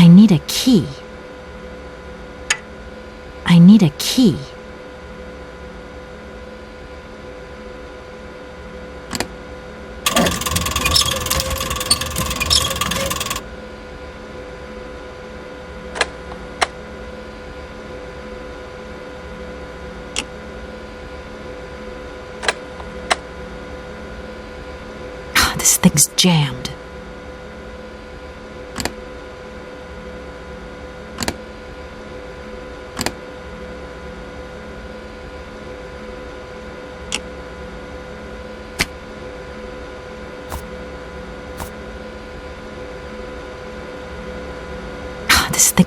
I need a key. I need a key. This thing's jammed. This thing.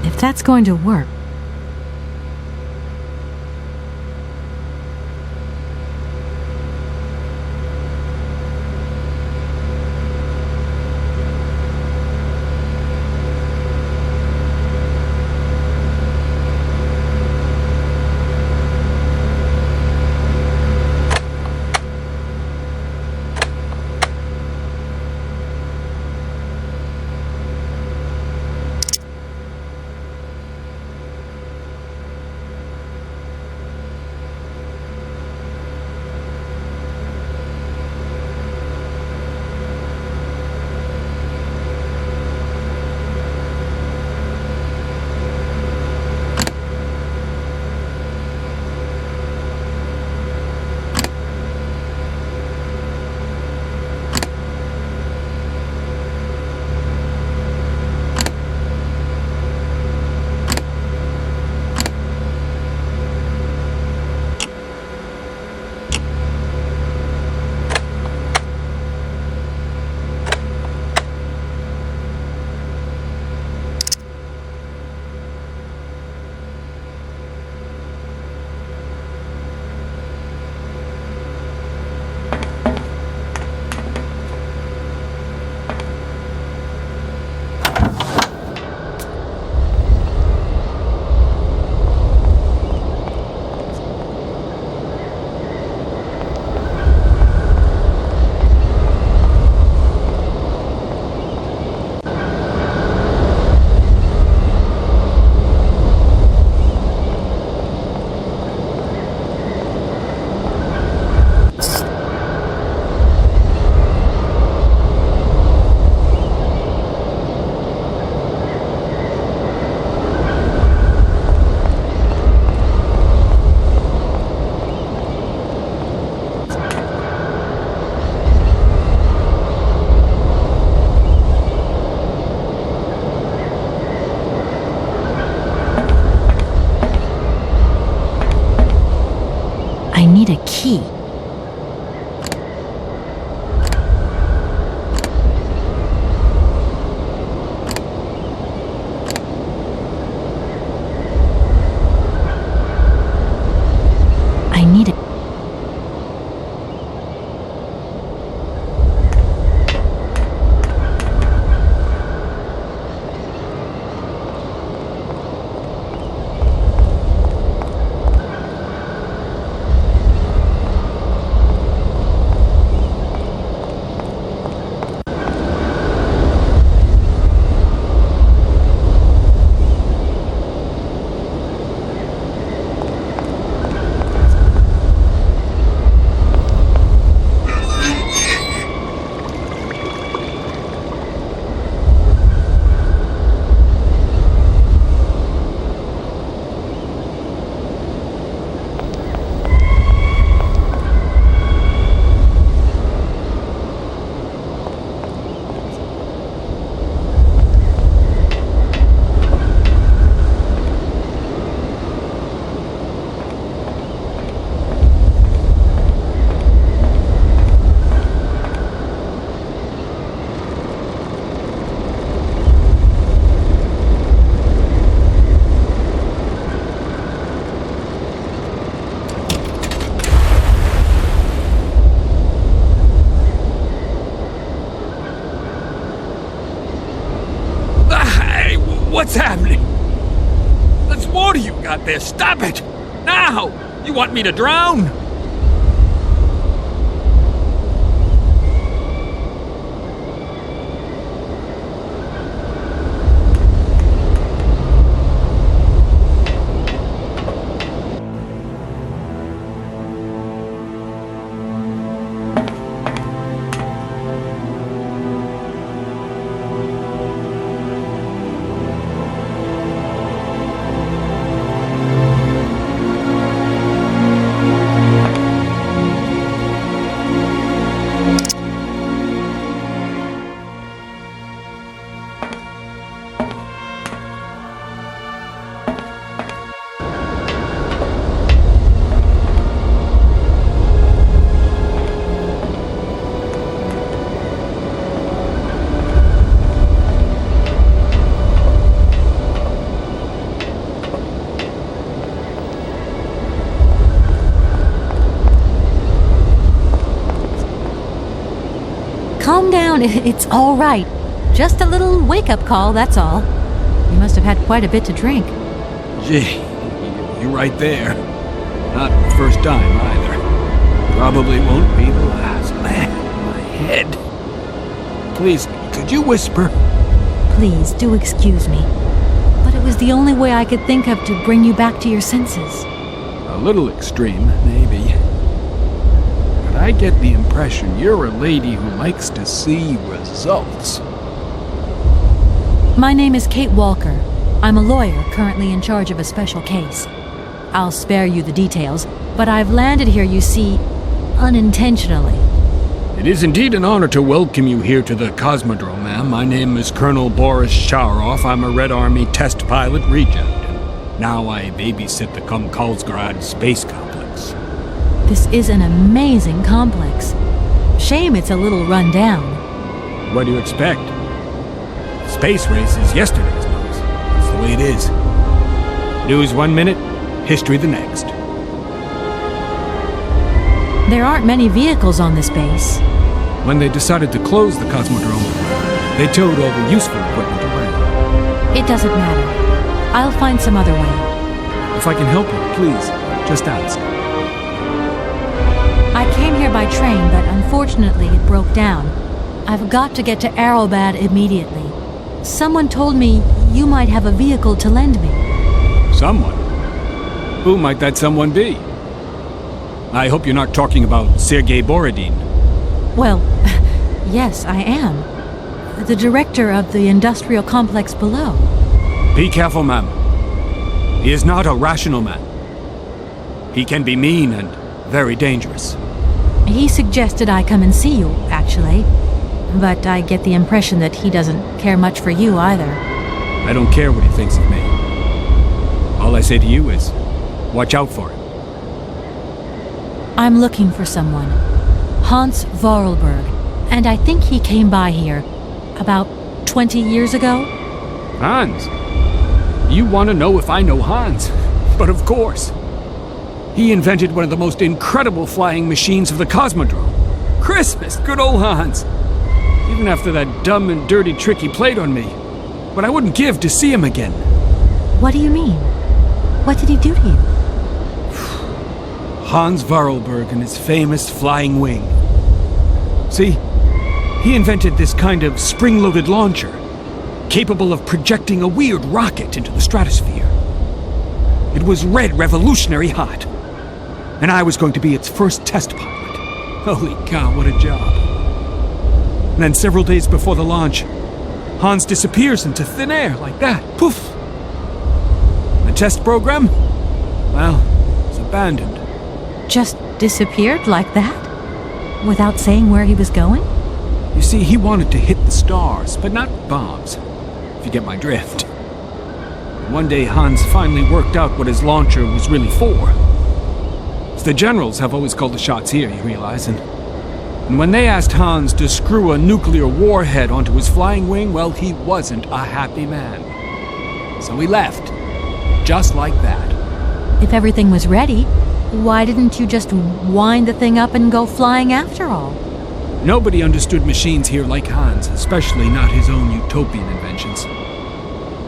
If that's going to work, What's happening? There's water you got there. Stop it! Now! You want me to drown? Calm down, it's all right. Just a little wake-up call, that's all. You must have had quite a bit to drink. Gee, you're right there. Not the first time, either. Probably won't be the last. Man, my head. Please, could you whisper? Please, do excuse me. But it was the only way I could think of to bring you back to your senses. A little extreme, maybe. But I get the impression you're a lady who likes to see results. My name is Kate Walker. I'm a lawyer currently in charge of a special case. I'll spare you the details, but I've landed here, you see, unintentionally. It is indeed an honor to welcome you here to the Cosmodrome, ma'am. My name is Colonel Boris Sharoff. I'm a Red Army test pilot reject. Now I babysit the Komkalsgrad space complex. This is an amazing complex. Shame it's a little run down. What do you expect? Space race is yesterday's news. That's the way it is. News 1 minute, history the next. There aren't many vehicles on this base. When they decided to close the Cosmodrome, they towed all the useful equipment away. It doesn't matter. I'll find some other way. If I can help you, please, just ask. I came here by train, but unfortunately it broke down. I've got to get to Arrowbad immediately. Someone told me you might have a vehicle to lend me. Someone? Who might that someone be? I hope you're not talking about Sergei Borodin. Well, yes, I am. The director of the industrial complex below. Be careful, ma'am. He is not a rational man. He can be mean and very dangerous. He suggested I come and see you, actually. But I get the impression that he doesn't care much for you either. I don't care what he thinks of me. All I say to you is, watch out for him. I'm looking for someone. Hans Vorarlberg. And I think he came by here about 20 years ago. Hans? You want to know if I know Hans? But of course. He invented one of the most incredible flying machines of the Cosmodrome. Christmas, good old Hans. Even after that dumb and dirty trick he played on me. But I wouldn't give to see him again. What do you mean? What did he do to you? Hans Vorarlberg and his famous flying wing. See, he invented this kind of spring-loaded launcher, capable of projecting a weird rocket into the stratosphere. It was red revolutionary hot, and I was going to be its first test pilot. Holy cow, what a job. And then several days before the launch, Hans disappears into thin air like that. Poof! The test program? Well, it's abandoned. Just disappeared like that? Without saying where he was going? You see, he wanted to hit the stars, but not bombs, if you get my drift. One day, Hans finally worked out what his launcher was really for. The generals have always called the shots here, you realize, and when they asked Hans to screw a nuclear warhead onto his flying wing, well, he wasn't a happy man. So he left, just like that. If everything was ready, why didn't you just wind the thing up and go flying after all? Nobody understood machines here like Hans, especially not his own utopian inventions.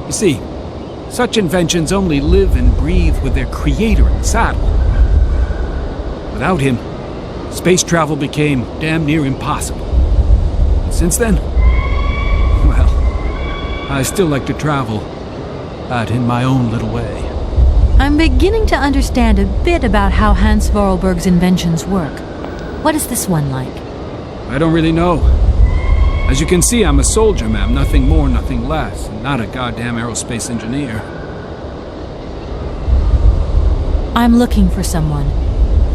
You see, such inventions only live and breathe with their creator in the saddle. Without him, space travel became damn near impossible. And since then, well, I still like to travel, but in my own little way. I'm beginning to understand a bit about how Hans Vorarlberg's inventions work. What is this one like? I don't really know. As you can see, I'm a soldier, ma'am. Nothing more, nothing less. And not a goddamn aerospace engineer. I'm looking for someone.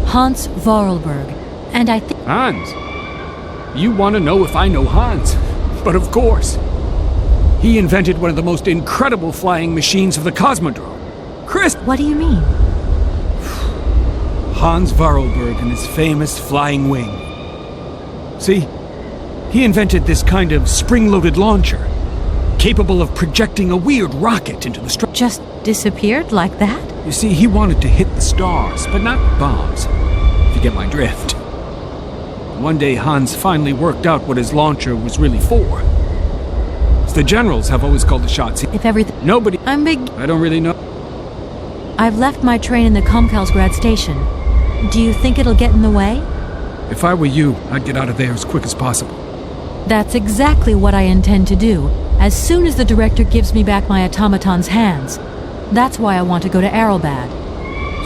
Hans Vorarlberg. And I think... Hans? You want to know if I know Hans? But of course. He invented one of the most incredible flying machines of the Cosmodrome. Chris! What do you mean? Hans Vorarlberg and his famous flying wing. See? He invented this kind of spring-loaded launcher, capable of projecting a weird rocket into the Just disappeared like that? You see, he wanted to hit the stars, but not bombs, if you get my drift. One day, Hans finally worked out what his launcher was really for. As the generals have always called the shots. If everything... Nobody... I don't really know. I've left my train in the Komkalsgrad station. Do you think it'll get in the way? If I were you, I'd get out of there as quick as possible. That's exactly what I intend to do, as soon as the director gives me back my automaton's hands. That's why I want to go to Arrowbad.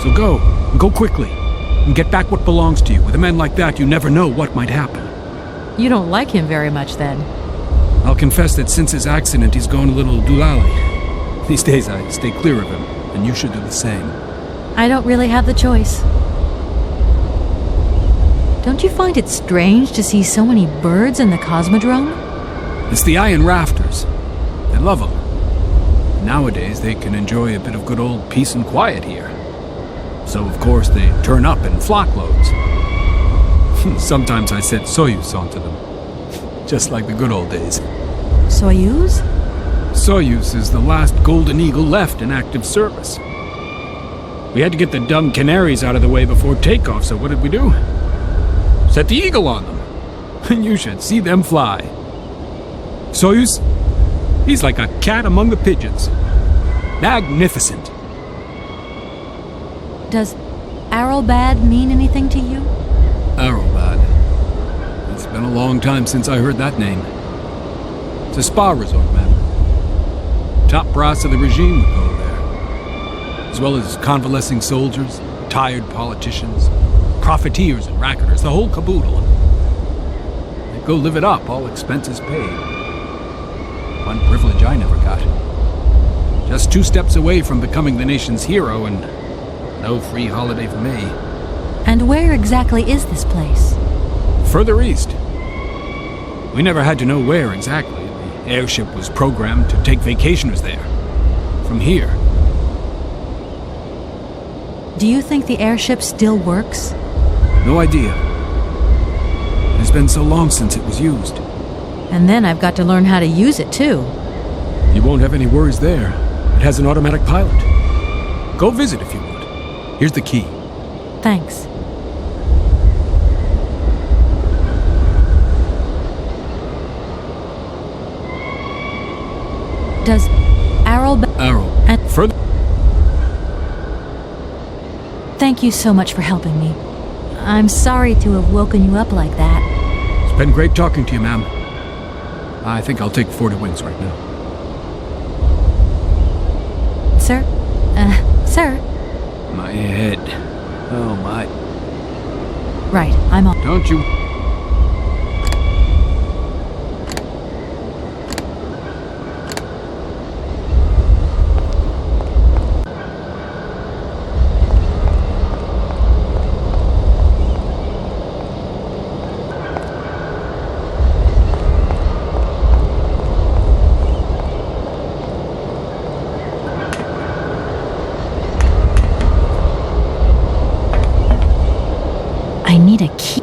So go, and go quickly, and get back what belongs to you. With a man like that, you never know what might happen. You don't like him very much, then? I'll confess that since his accident, he's gone a little doolally. These days, I stay clear of him, and you should do the same. I don't really have the choice. Don't you find it strange to see so many birds in the Cosmodrome? It's the iron rafters. They love them. Nowadays, they can enjoy a bit of good old peace and quiet here. So, of course, they turn up in flock loads. Sometimes I set Soyuz onto them. Just like the good old days. Soyuz? Soyuz is the last Golden Eagle left in active service. We had to get the dumb canaries out of the way before takeoff, so what did we do? Set the Eagle on them. And you should see them fly. Soyuz, he's like a cat among the pigeons. Magnificent. Does Arrowbad mean anything to you? Arrowbad. It's been a long time since I heard that name. It's a spa resort, man. Top brass of the regime would go there. As well as convalescing soldiers, tired politicians, profiteers and racketers, the whole caboodle. They go live it up, all expenses paid. One privilege I never got. Just 2 steps away from becoming the nation's hero, and no free holiday for me. And where exactly is this place? Further east. We never had to know where exactly. The airship was programmed to take vacationers there. From here. Do you think the airship still works? No idea. It's been so long since it was used. And then I've got to learn how to use it, too. You won't have any worries there. It has an automatic pilot. Go visit if you would. Here's the key. Thanks. Does Arrow... And further... Thank you so much for helping me. I'm sorry to have woken you up like that. It's been great talking to you, ma'am. I think I'll take 40 wings right now. Sir? Sir? My head. Oh, my. Right, I'm on. Don't you... I need a key.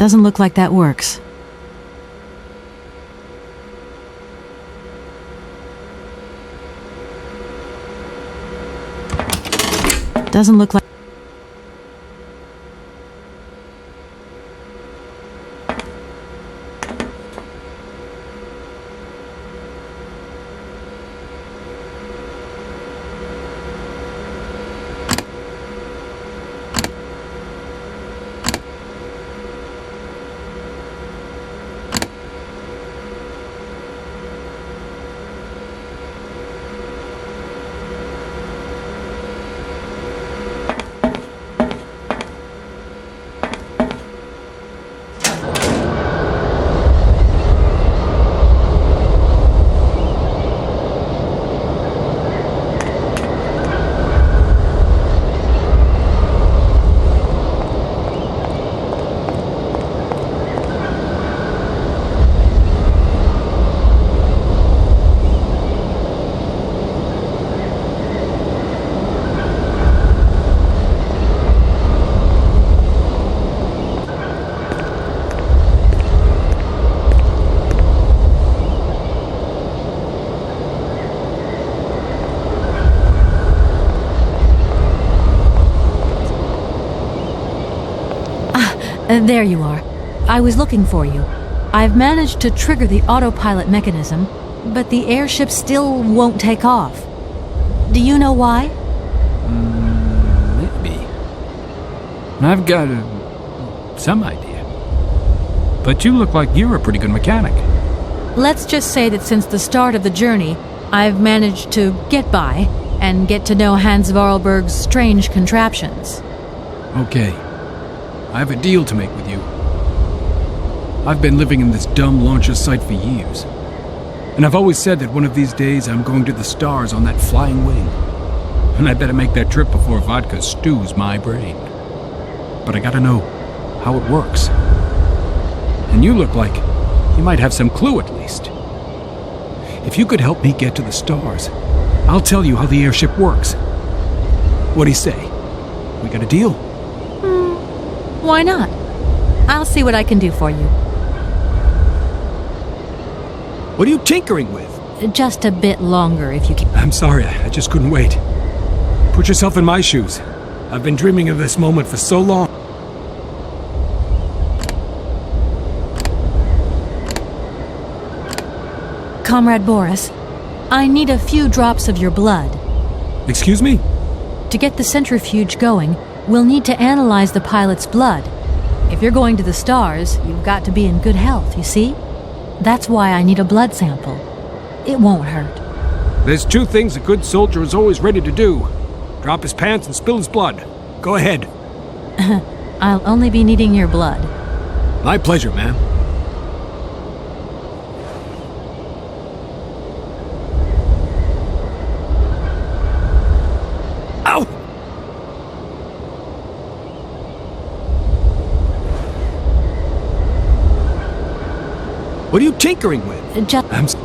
Doesn't look like that works. Doesn't look like... There you are. I was looking for you. I've managed to trigger the autopilot mechanism, but the airship still won't take off. Do you know why? Maybe. I've got some idea. But you look like you're a pretty good mechanic. Let's just say that since the start of the journey, I've managed to get by and get to know Hans Vorarlberg's strange contraptions. Okay. I have a deal to make with you. I've been living in this dumb launcher site for years. And I've always said that one of these days I'm going to the stars on that flying wing. And I better make that trip before vodka stews my brain. But I gotta know how it works. And you look like you might have some clue at least. If you could help me get to the stars, I'll tell you how the airship works. What do you say? We got a deal? Why not? I'll see what I can do for you. What are you tinkering with? Just a bit longer if you can. I'm sorry, I just couldn't wait. Put yourself in my shoes. I've been dreaming of this moment for so long. Comrade Boris, I need a few drops of your blood. Excuse me? To get the centrifuge going, we'll need to analyze the pilot's blood. If you're going to the stars, you've got to be in good health, you see? That's why I need a blood sample. It won't hurt. There's two things a good soldier is always ready to do. Drop his pants and spill his blood. Go ahead. I'll only be needing your blood. My pleasure, ma'am. Ow! What are you tinkering with? Just...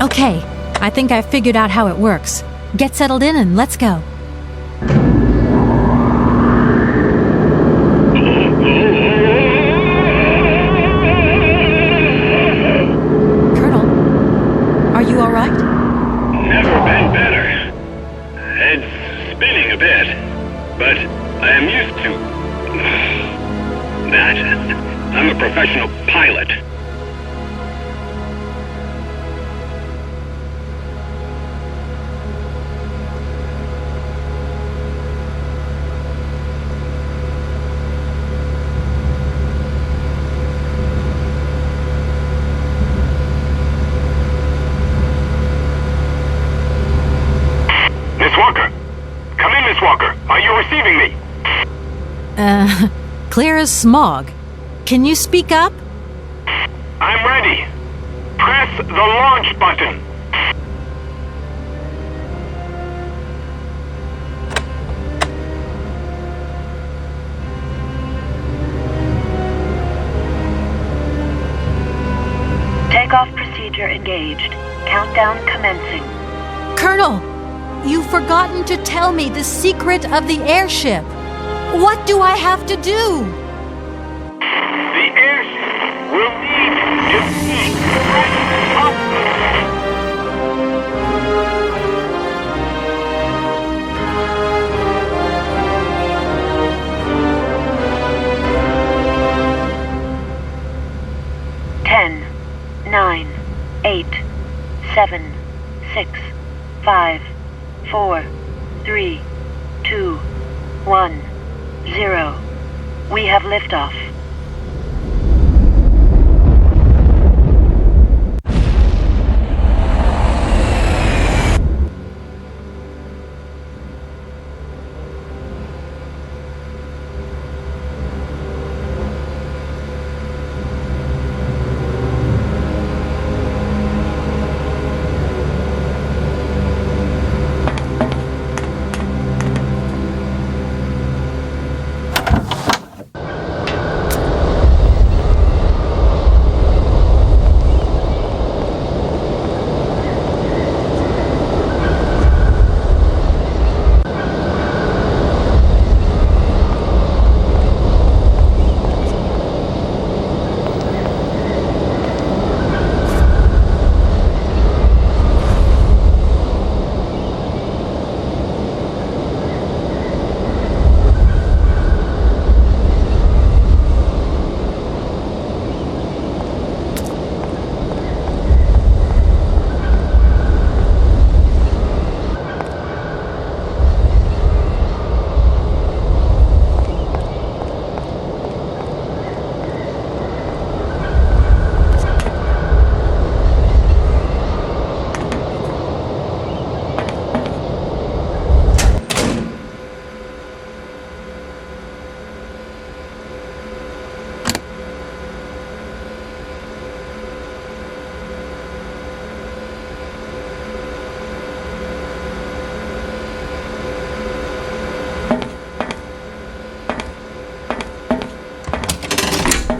Okay, I think I've figured out how it works. Get settled in and let's go. Colonel, are you all right? Never been better. Head's spinning. Miss Walker? Come in, Miss Walker. Are you receiving me? Clear as smog. Can you speak up? I'm ready. Press the launch button. Takeoff procedure engaged. Countdown commencing. Colonel, you've forgotten to tell me the secret of the airship. What do I have to do? The airship will need to be pressed up. 10, 9, 8, 7, 6, 5, 4, 3, 2, 1, 0. We have liftoff.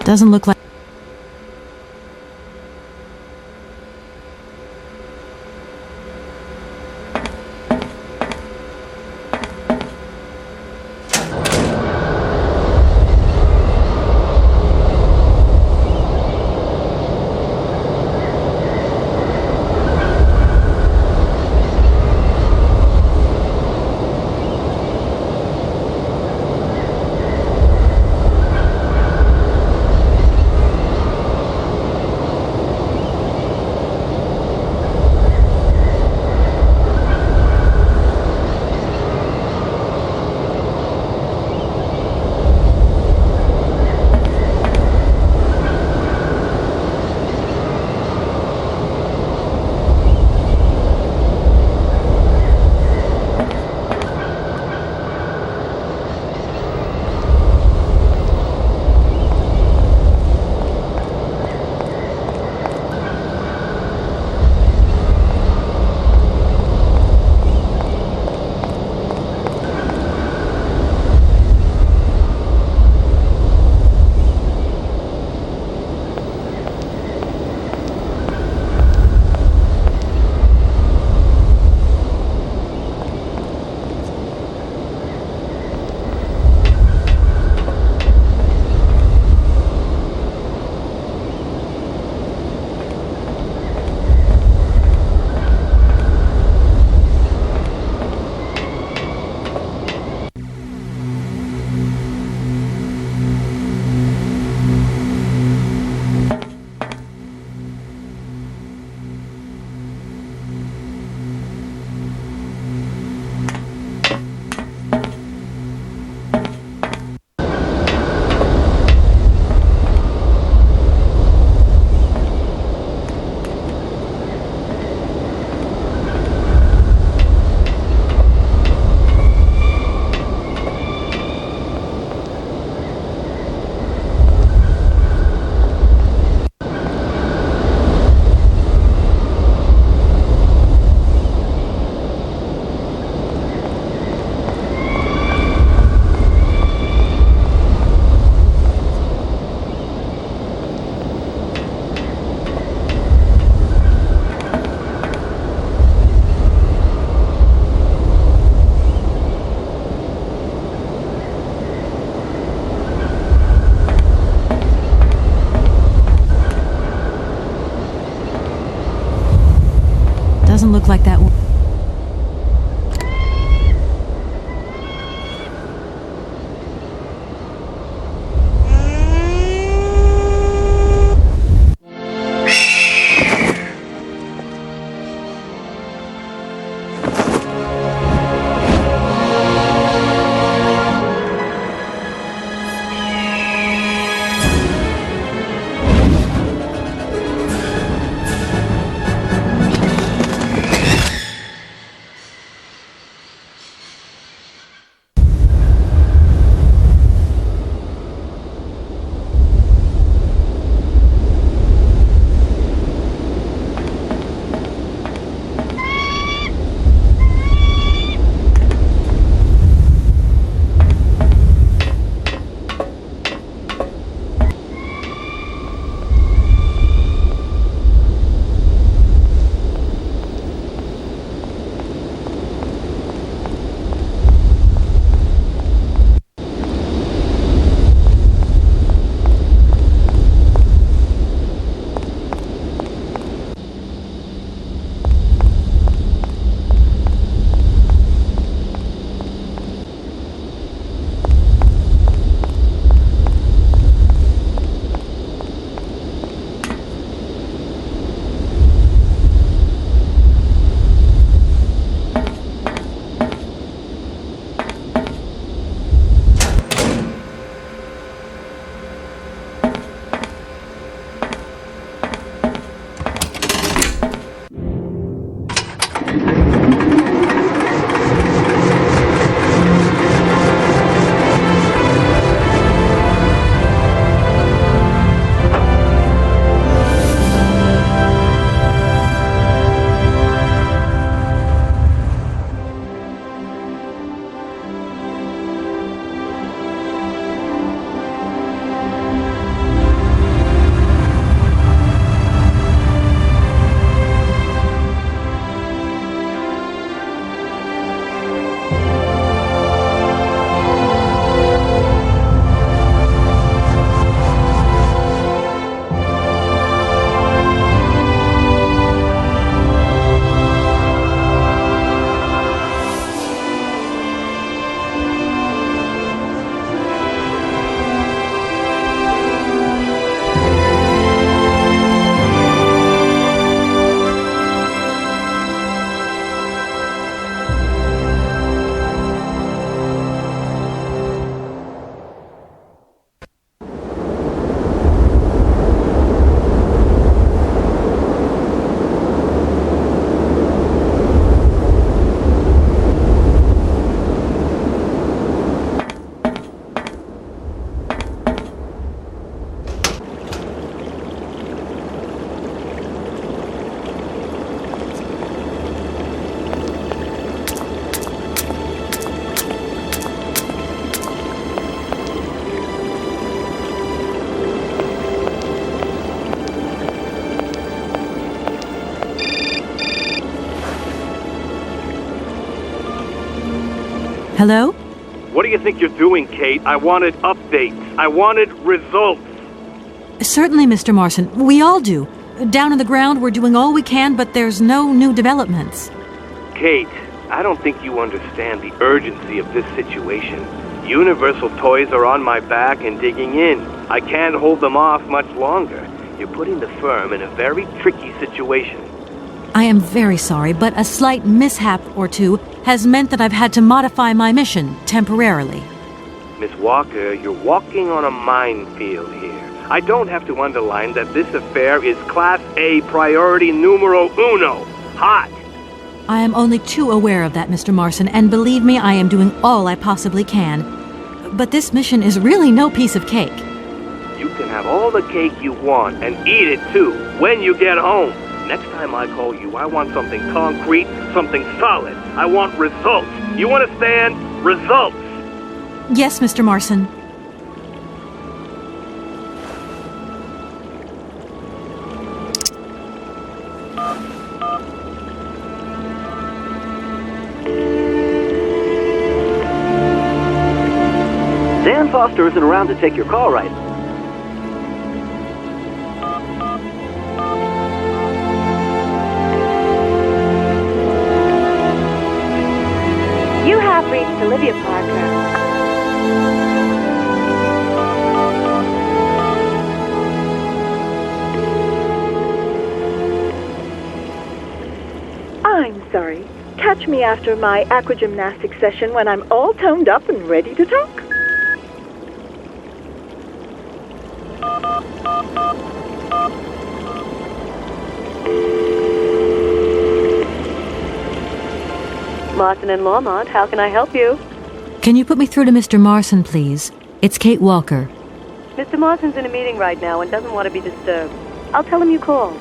Doesn't look like... Hello? What do you think you're doing, Kate? I wanted updates. I wanted results. Certainly, Mr. Marson. We all do. Down on the ground, we're doing all we can, but there's no new developments. Kate, I don't think you understand the urgency of this situation. Universal Toys are on my back and digging in. I can't hold them off much longer. You're putting the firm in a very tricky situation. I am very sorry, but a slight mishap or two has meant that I've had to modify my mission temporarily. Miss Walker, you're walking on a minefield here. I don't have to underline that this affair is Class A priority numero uno. Hot! I am only too aware of that, Mr. Marson, and believe me, I am doing all I possibly can. But this mission is really no piece of cake. You can have all the cake you want and eat it too when you get home. Next time I call you, I want something concrete, something solid. I want results. You understand? Results! Yes, Mr. Marson. Dan Foster isn't around to take your call right. You have reached Olivia Parker. I'm sorry. Catch me after my aquagymnastic session when I'm all toned up and ready to talk. Marson and Lormont, how can I help you? Can you put me through to Mr. Marson, please? It's Kate Walker. Mr. Marson's in a meeting right now and doesn't want to be disturbed. I'll tell him you called.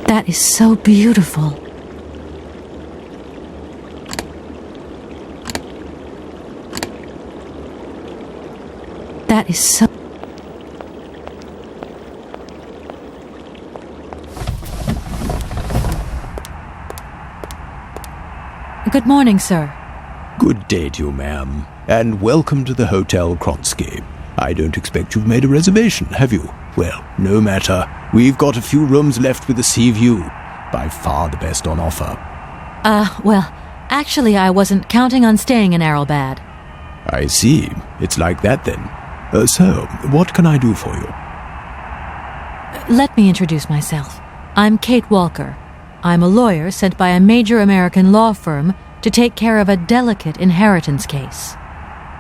That is so beautiful. That is so... Good morning, sir. Good day to you, ma'am, and welcome to the Hotel Kronsky. I don't expect you've made a reservation, have you? Well, no matter. We've got a few rooms left with a sea view. By far the best on offer. Well, actually I wasn't counting on staying in Arrowbad. I see. It's like that then. So, what can I do for you? Let me introduce myself. I'm Kate Walker. I'm a lawyer sent by a major American law firm to take care of a delicate inheritance case.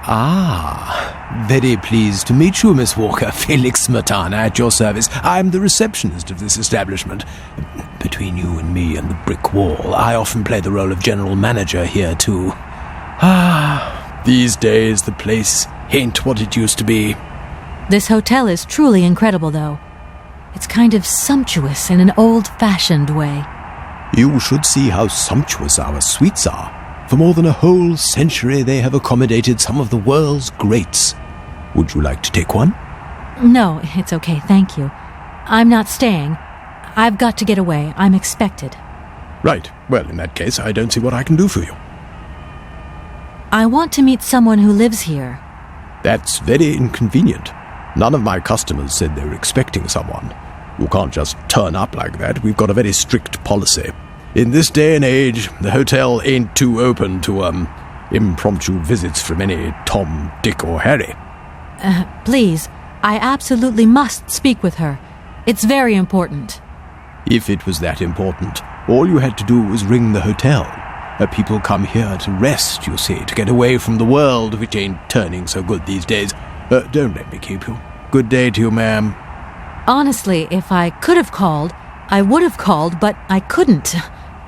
Ah, very pleased to meet you, Miss Walker. Felix Smetana at your service. I'm the receptionist of this establishment. Between you and me and the brick wall, I often play the role of general manager here, too. Ah, these days the place ain't what it used to be. This hotel is truly incredible, though. It's kind of sumptuous in an old-fashioned way. You should see how sumptuous our suites are. For more than a whole century, they have accommodated some of the world's greats. Would you like to take one? No, it's okay, thank you. I'm not staying. I've got to get away. I'm expected. Right. Well, in that case, I don't see what I can do for you. I want to meet someone who lives here. That's very inconvenient. None of my customers said they were expecting someone. You can't just turn up like that. We've got a very strict policy. In this day and age, the hotel ain't too open to, impromptu visits from any Tom, Dick, or Harry. Please, I absolutely must speak with her. It's very important. If it was that important, all you had to do was ring the hotel. People come here to rest, you see, to get away from the world, which ain't turning so good these days. Don't let me keep you. Good day to you, ma'am. Honestly, if I could have called, I would have called, but I couldn't.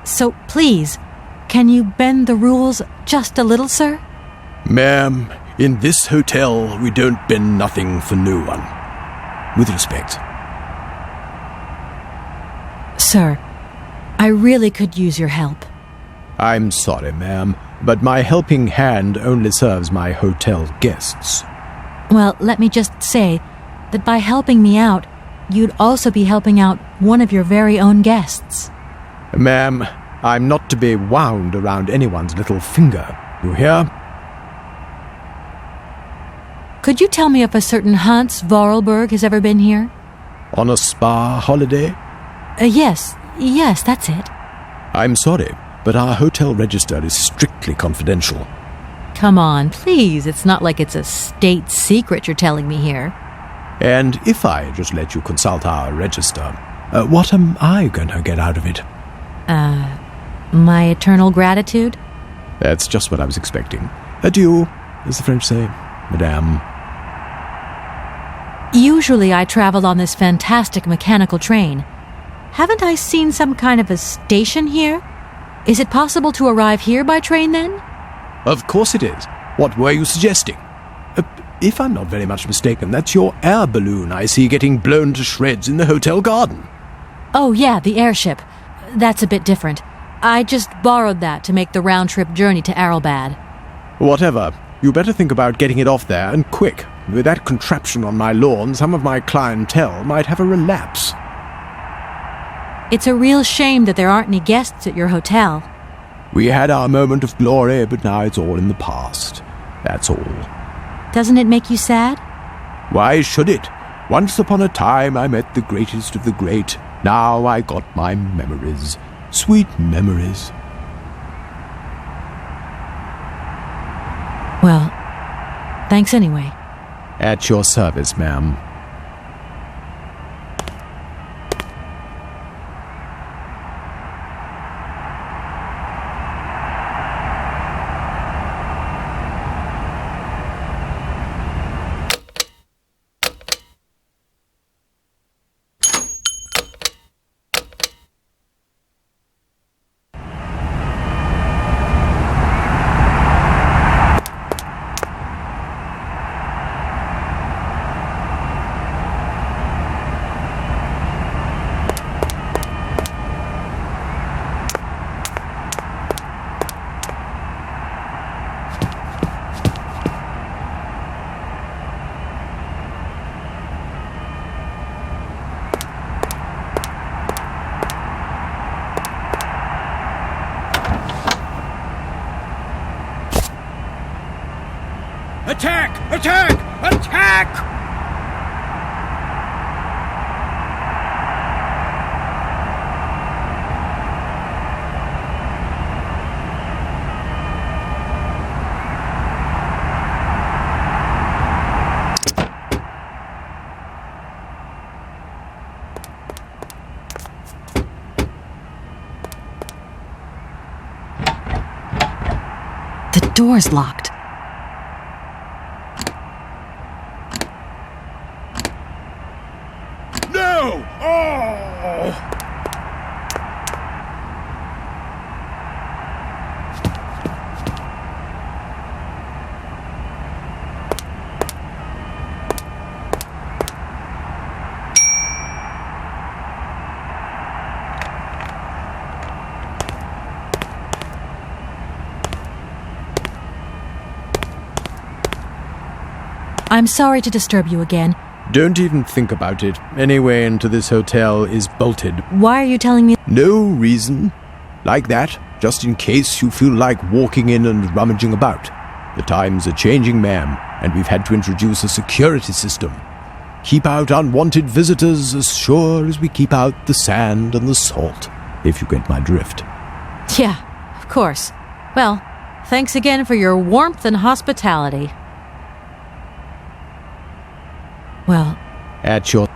So please, Can you bend the rules just a little, sir? Ma'am, in this hotel, we don't bend nothing for no one. With respect. Sir, I really could use your help. I'm sorry, ma'am, but my helping hand only serves my hotel guests. Well, let me just say that by helping me out, you'd also be helping out one of your very own guests. Ma'am, I'm not to be wound around anyone's little finger. You hear? Could you tell me if a certain Hans Vorarlberg has ever been here? On a spa holiday? Yes, that's it. I'm sorry, but our hotel register is strictly confidential. Come on, please. It's not like it's a state secret you're telling me here. And if I just let you consult our register, what am I going to get out of it? My eternal gratitude? That's just what I was expecting. Adieu, as the French say, madame. Usually I travel on this fantastic mechanical train. Haven't I seen some kind of a station here? Is it possible to arrive here by train then? Of course it is. What were you suggesting? If I'm not very much mistaken, that's your air balloon I see getting blown to shreds in the hotel garden. Oh yeah, the airship. That's a bit different. I just borrowed that to make the round-trip journey to Arrelbad. Whatever. You better think about getting it off there, and quick. With that contraption on my lawn, some of my clientele might have a relapse. It's a real shame that there aren't any guests at your hotel. We had our moment of glory, but now it's all in the past. That's all. Doesn't it make you sad? Why should it? Once upon a time I met the greatest of the great. Now I got my memories. Sweet memories. Well, thanks anyway. At your service, ma'am. Attack! Attack! Attack! The door's locked. No! Oh! I'm sorry to disturb you again. Don't even think about it. Any way into this hotel is bolted. Why are you telling me? No reason. Like that, just in case you feel like walking in and rummaging about. The times are changing, ma'am, and we've had to introduce a security system. Keep out unwanted visitors as sure as we keep out the sand and the salt, if you get my drift. Yeah, of course. Well, thanks again for your warmth and hospitality. Well, At your...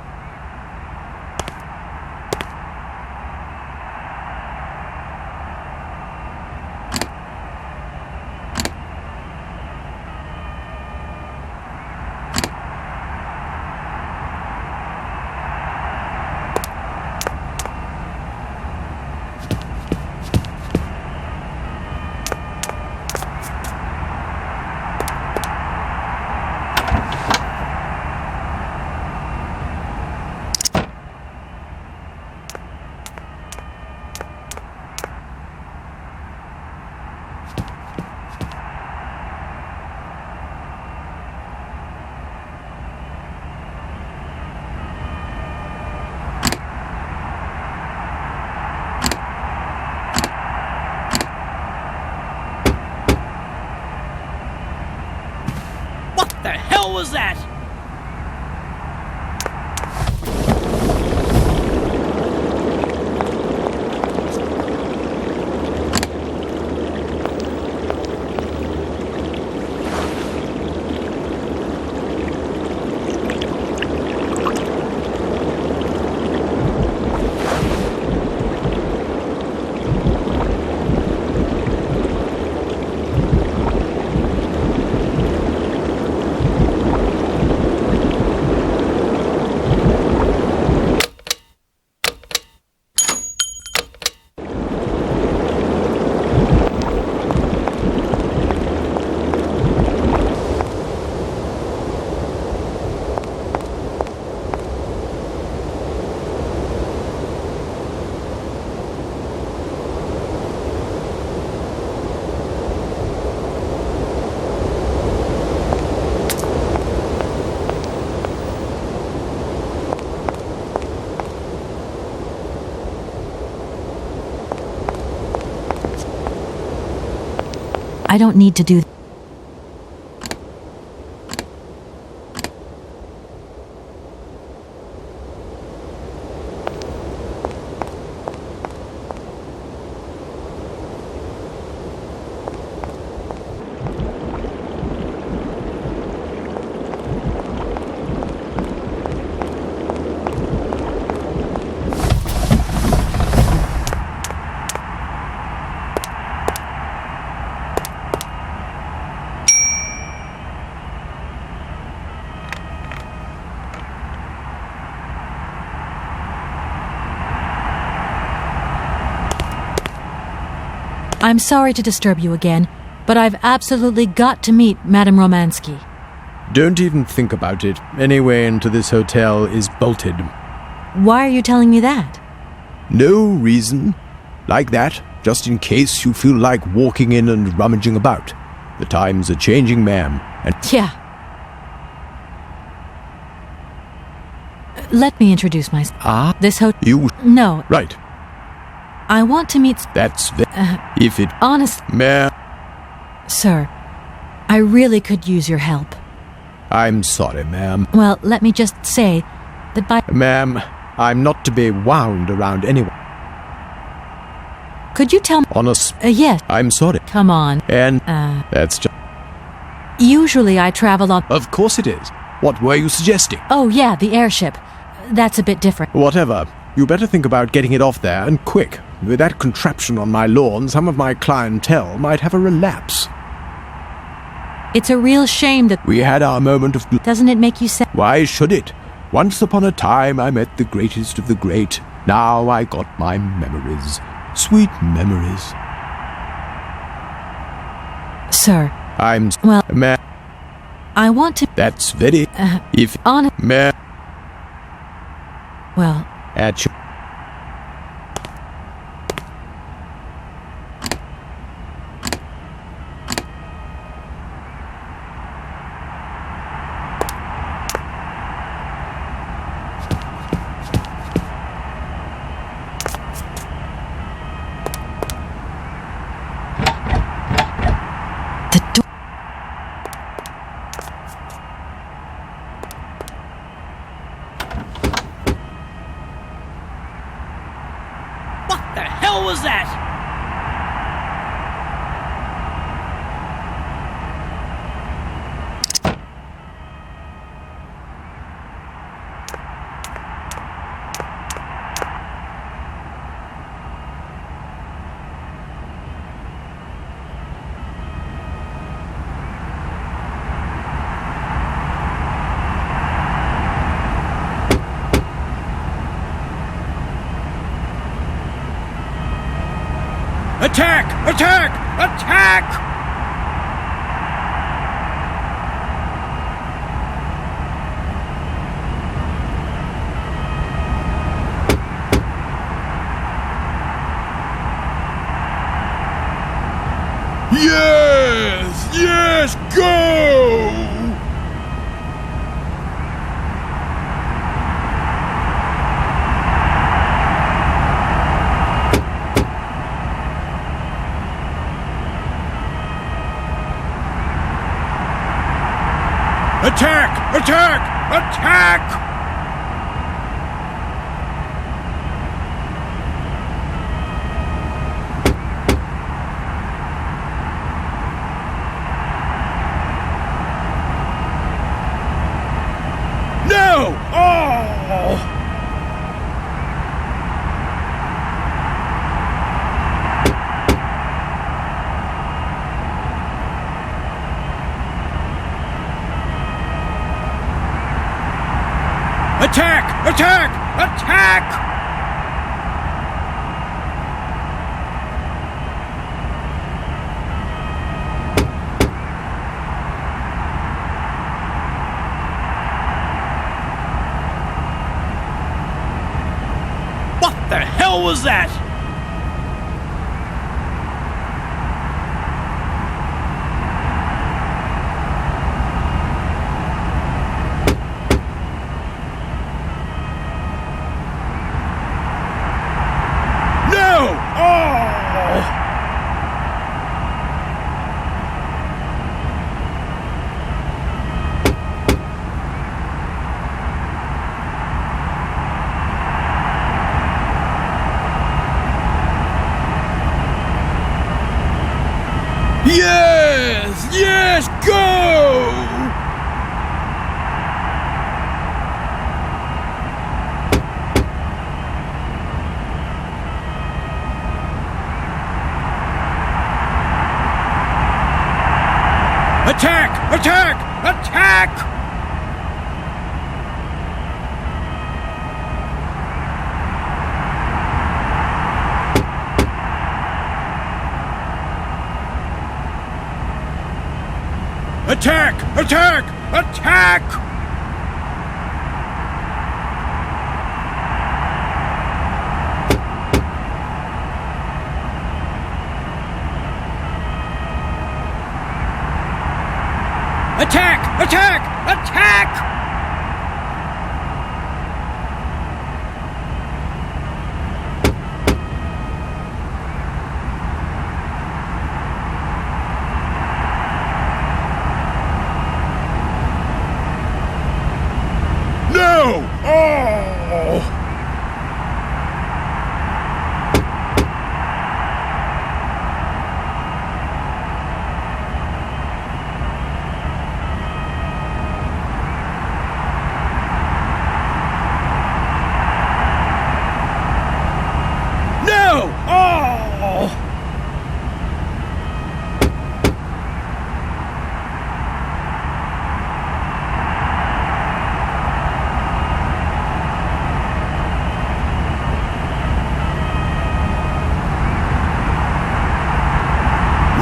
hell was that? I don't need to do. I'm sorry to disturb you again, but I've absolutely got to meet Madame Romansky. Don't even think about it. Any way into this hotel is bolted. Why are you telling me that? No reason. Like that, just in case you feel like walking in and rummaging about. The times are changing, ma'am, and... Yeah. Let me introduce myself. Ah? This You... No. Right. I want to meet... That's... if it... Honest... Ma'am... Sir, I really could use your help. I'm sorry, ma'am. Well, let me just say that by... Ma'am, I'm not to be wound around anyone. Could you tell me... Honest... yes. I'm sorry. Come on. And... That's just... Usually I travel on... Of course it is. What were you suggesting? Oh, yeah, the airship. That's a bit different. Whatever. You better think about getting it off there, and quick. With that contraption on my lawn, some of my clientele might have a relapse. It's a real shame that... We had our moment of... Doesn't it make you sad? Why should it? Once upon a time I met the greatest of the great. Now I got my memories. Sweet memories. Sir. I'm... Well... Ma... I want to... That's very... if... On... Ma... Well... At you... What the hell was that? Attack! Attack! Attack! Yes! Yes! Go! Attack! Attack! Attack! No! Oh! Attack! Attack! Attack! What the hell was that? No! Oh! Yes! Yes! Go! Attack! Attack! Attack! Attack! Attack! Attack! Attack! Attack! Attack! No! Oh! No! Oh!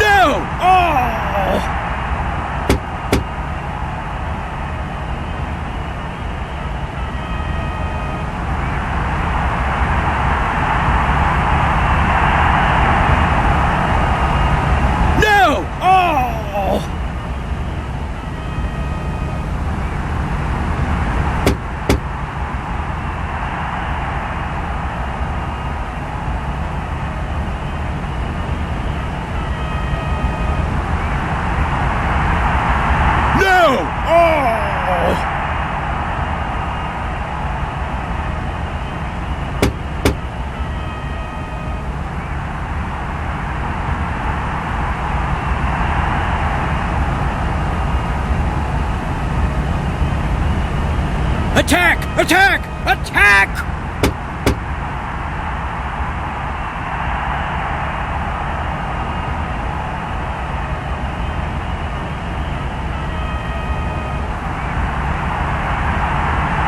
No! Oh! No! Oh! No! Oh! Attack! Attack! Attack!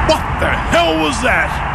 What the hell was that?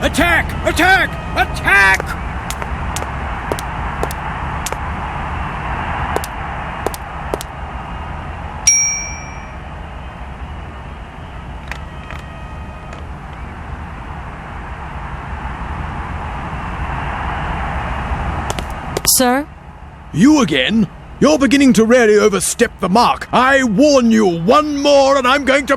Attack! Attack! Attack! Sir? You again? You're beginning to really overstep the mark. I warn you, one more and I'm going to...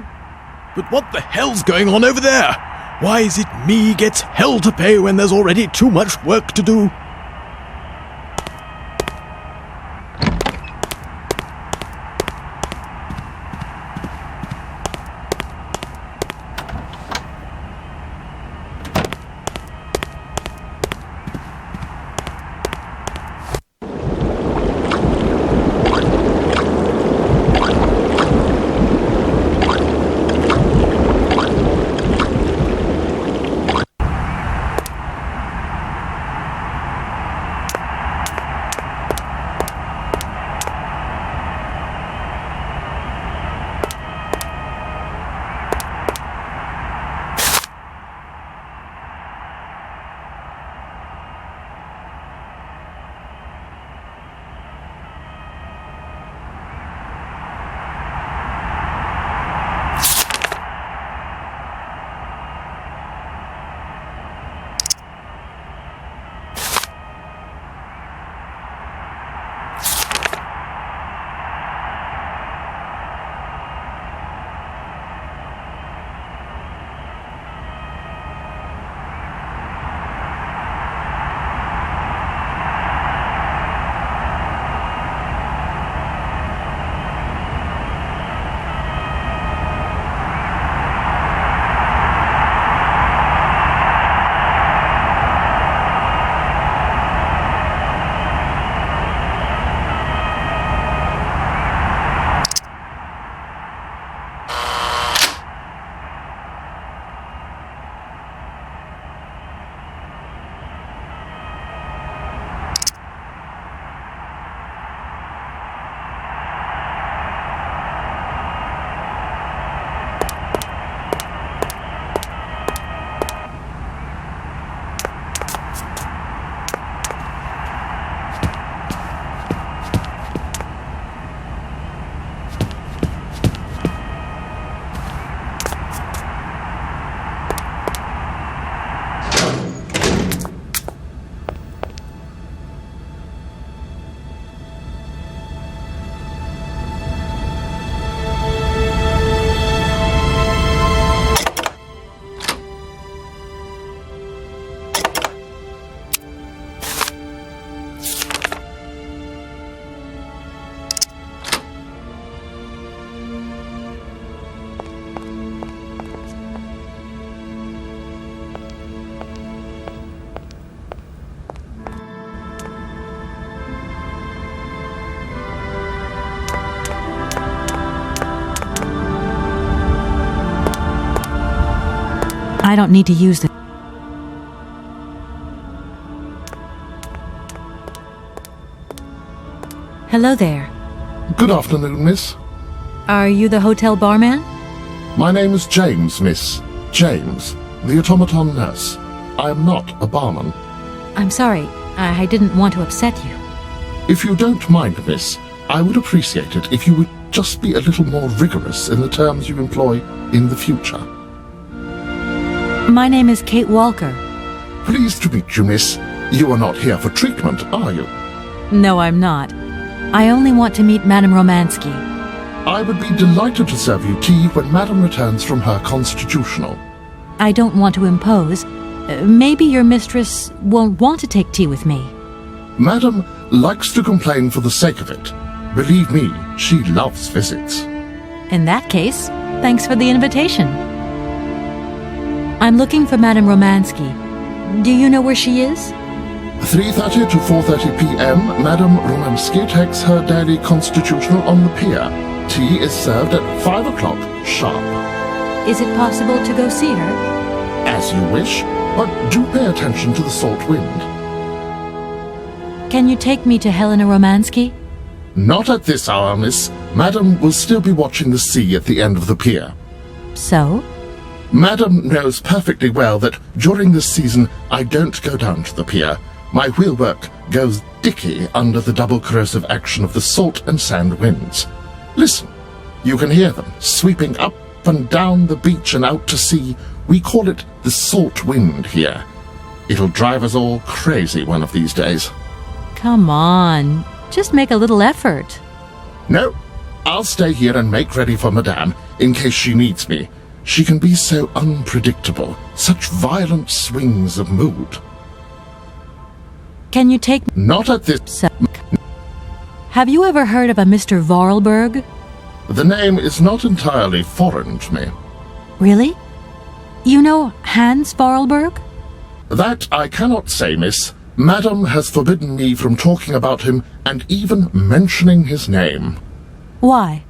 But what the hell's going on over there? Why is it me gets hell to pay when there's already too much work to do? I don't need to use the... Hello there. Good afternoon, miss. Are you the hotel barman? My name is James, miss. James, the automaton nurse. I am not a barman. I'm sorry. I didn't want to upset you. If you don't mind, miss, I would appreciate it if you would just be a little more rigorous in the terms you employ in the future. My name is Kate Walker. Pleased to meet you, miss. You are not here for treatment, are you? No, I'm not. I only want to meet Madame Romansky. I would be delighted to serve you tea when Madame returns from her constitutional. I don't want to impose. Maybe your mistress won't want to take tea with me. Madame likes to complain for the sake of it. Believe me, she loves visits. In that case, thanks for the invitation. I'm looking for Madame Romansky. Do you know where she is? 3:30 to 4:30 p.m., Madame Romansky takes her daily constitutional on the pier. Tea is served at 5 o'clock sharp. Is it possible to go see her? As you wish, but do pay attention to the salt wind. Can you take me to Helena Romansky? Not at this hour, miss. Madame will still be watching the sea at the end of the pier. So? Madame knows perfectly well that during this season I don't go down to the pier. My wheelwork goes dicky under the double corrosive action of the salt and sand winds. Listen, you can hear them sweeping up and down the beach and out to sea. We call it the salt wind here. It'll drive us all crazy one of these days. Come on, just make a little effort. No, I'll stay here and make ready for Madame in case she needs me. She can be so unpredictable, such violent swings of mood. Can you take... Not at this... So, have you ever heard of a Mr. Vorarlberg? The name is not entirely foreign to me. Really? You know Hans Vorarlberg? That I cannot say, miss. Madam has forbidden me from talking about him and even mentioning his name. Why?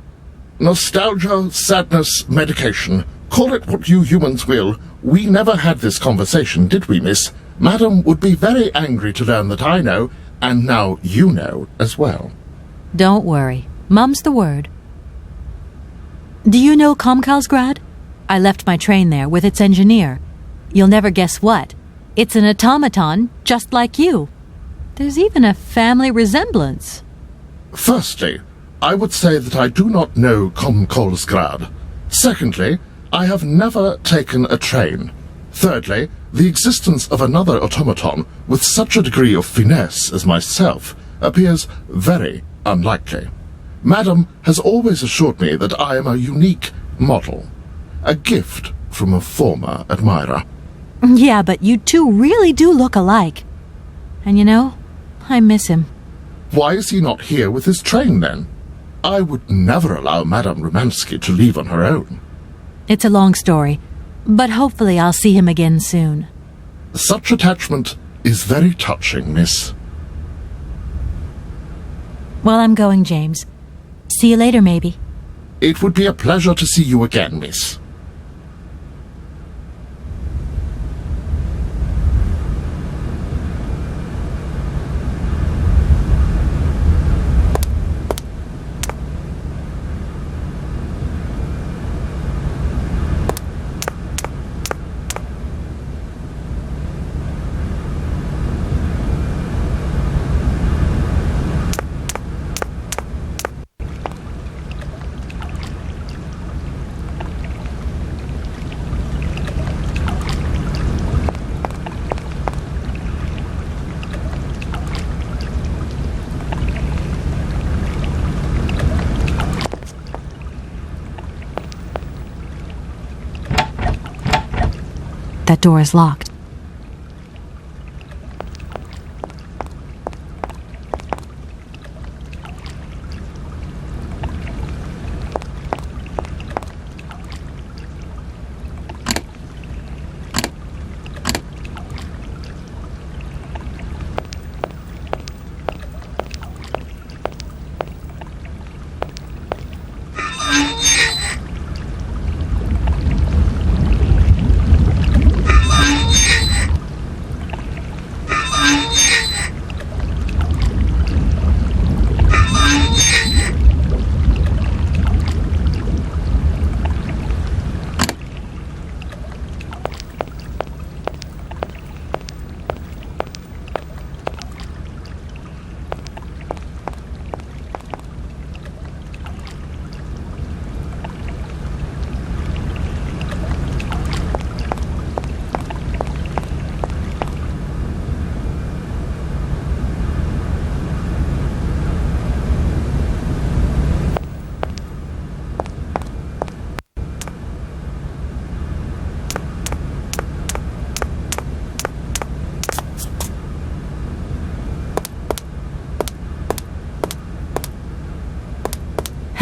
Nostalgia, sadness, medication. Call it what you humans will. We never had this conversation, did we, miss? Madam would be very angry to learn that I know, and now you know as well. Don't worry. Mum's the word. Do you know Komkalsgrad? I left my train there with its engineer. You'll never guess what. It's an automaton just like you. There's even a family resemblance. Firstly, I would say that I do not know Komkalsgrad. Secondly, I have never taken a train. Thirdly, the existence of another automaton with such a degree of finesse as myself appears very unlikely. Madam has always assured me that I am a unique model, a gift from a former admirer. Yeah, but you two really do look alike. And you know, I miss him. Why is he not here with his train, then? I would never allow Madame Romansky to leave on her own. It's a long story, but hopefully I'll see him again soon. Such attachment is very touching, miss. Well, I'm going, James. See you later, maybe. It would be a pleasure to see you again, miss. That door is locked.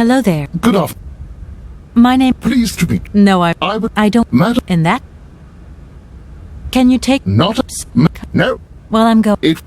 Hello there. Good afternoon. My name... Pleased to meet... No, I would... I don't... Madam... In that... Can you take... Not a... No. Well, I'm going... It...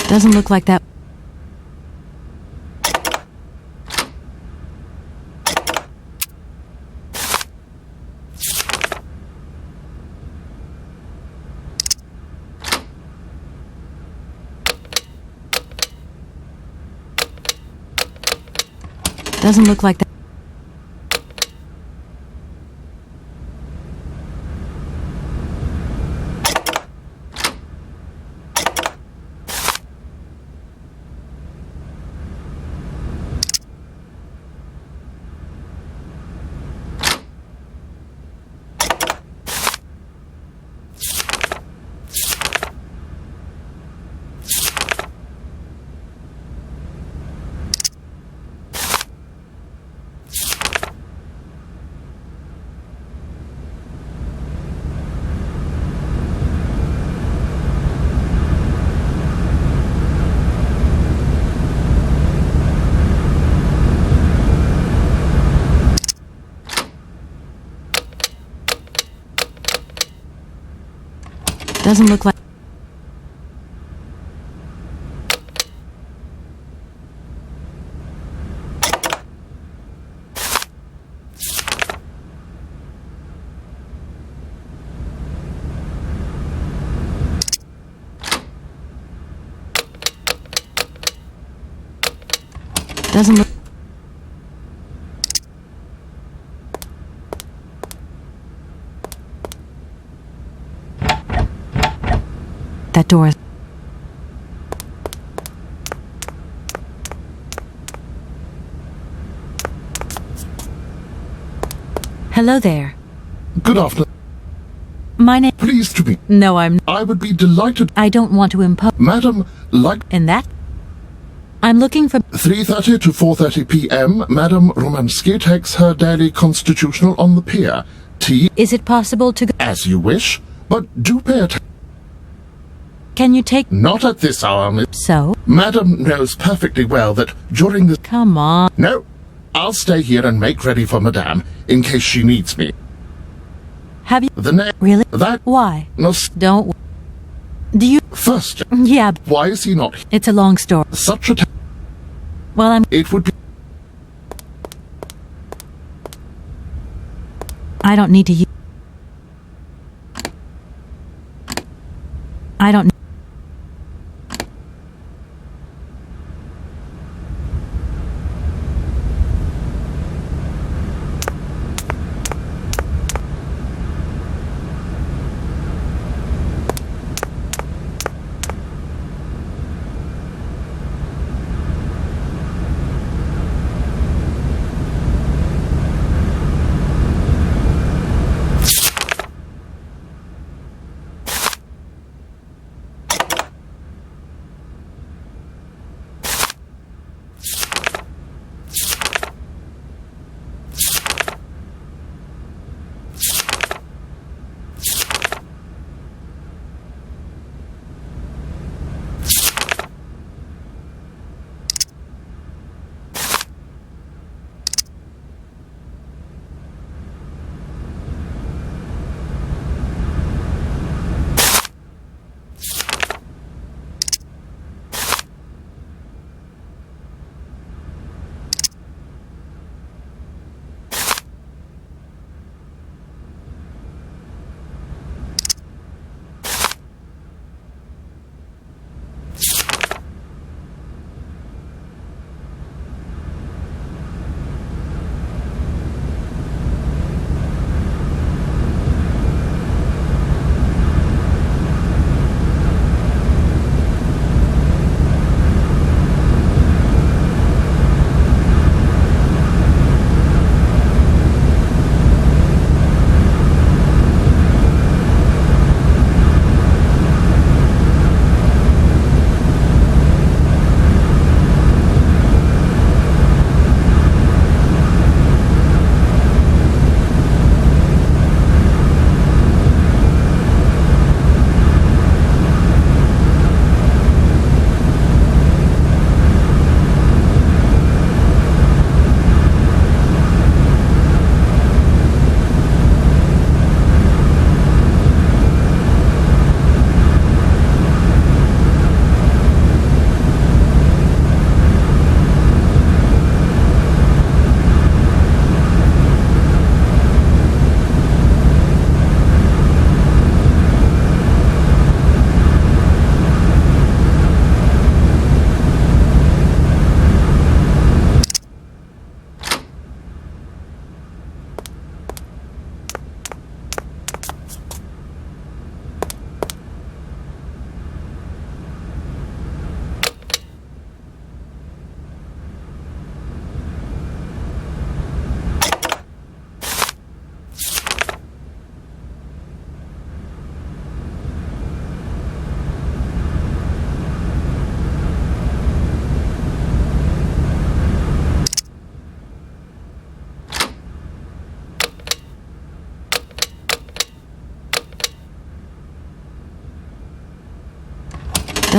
Doesn't look like that. Doesn't look like that. Doesn't look like. Doesn't look. That door. Hello there. Good afternoon. My name. Pleased to meet. No, I'm. I would be delighted. I don't want to impose. Madam, like. In that? I'm looking for. 3:30 to 4:30 p.m. Madam Romansky takes her daily constitutional on the pier. Tea. Is it possible to go? As you wish, but do pay attention. Can you take? Not at this hour, Miss. So? Madam knows perfectly well that during the... Come on. No, I'll stay here and make ready for Madame in case she needs me. Have you? The name... Really? That... Why? No... Don't. Do you? First... Yeah. Why is he not... It's a long story. Such a... Well, I'm... It would be... I don't need to use... I don't...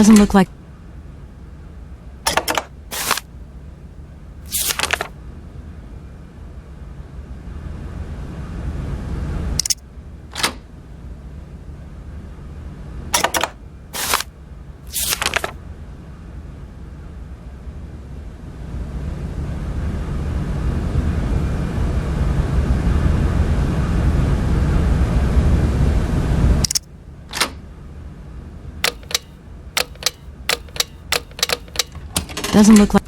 Doesn't look like... Doesn't look like...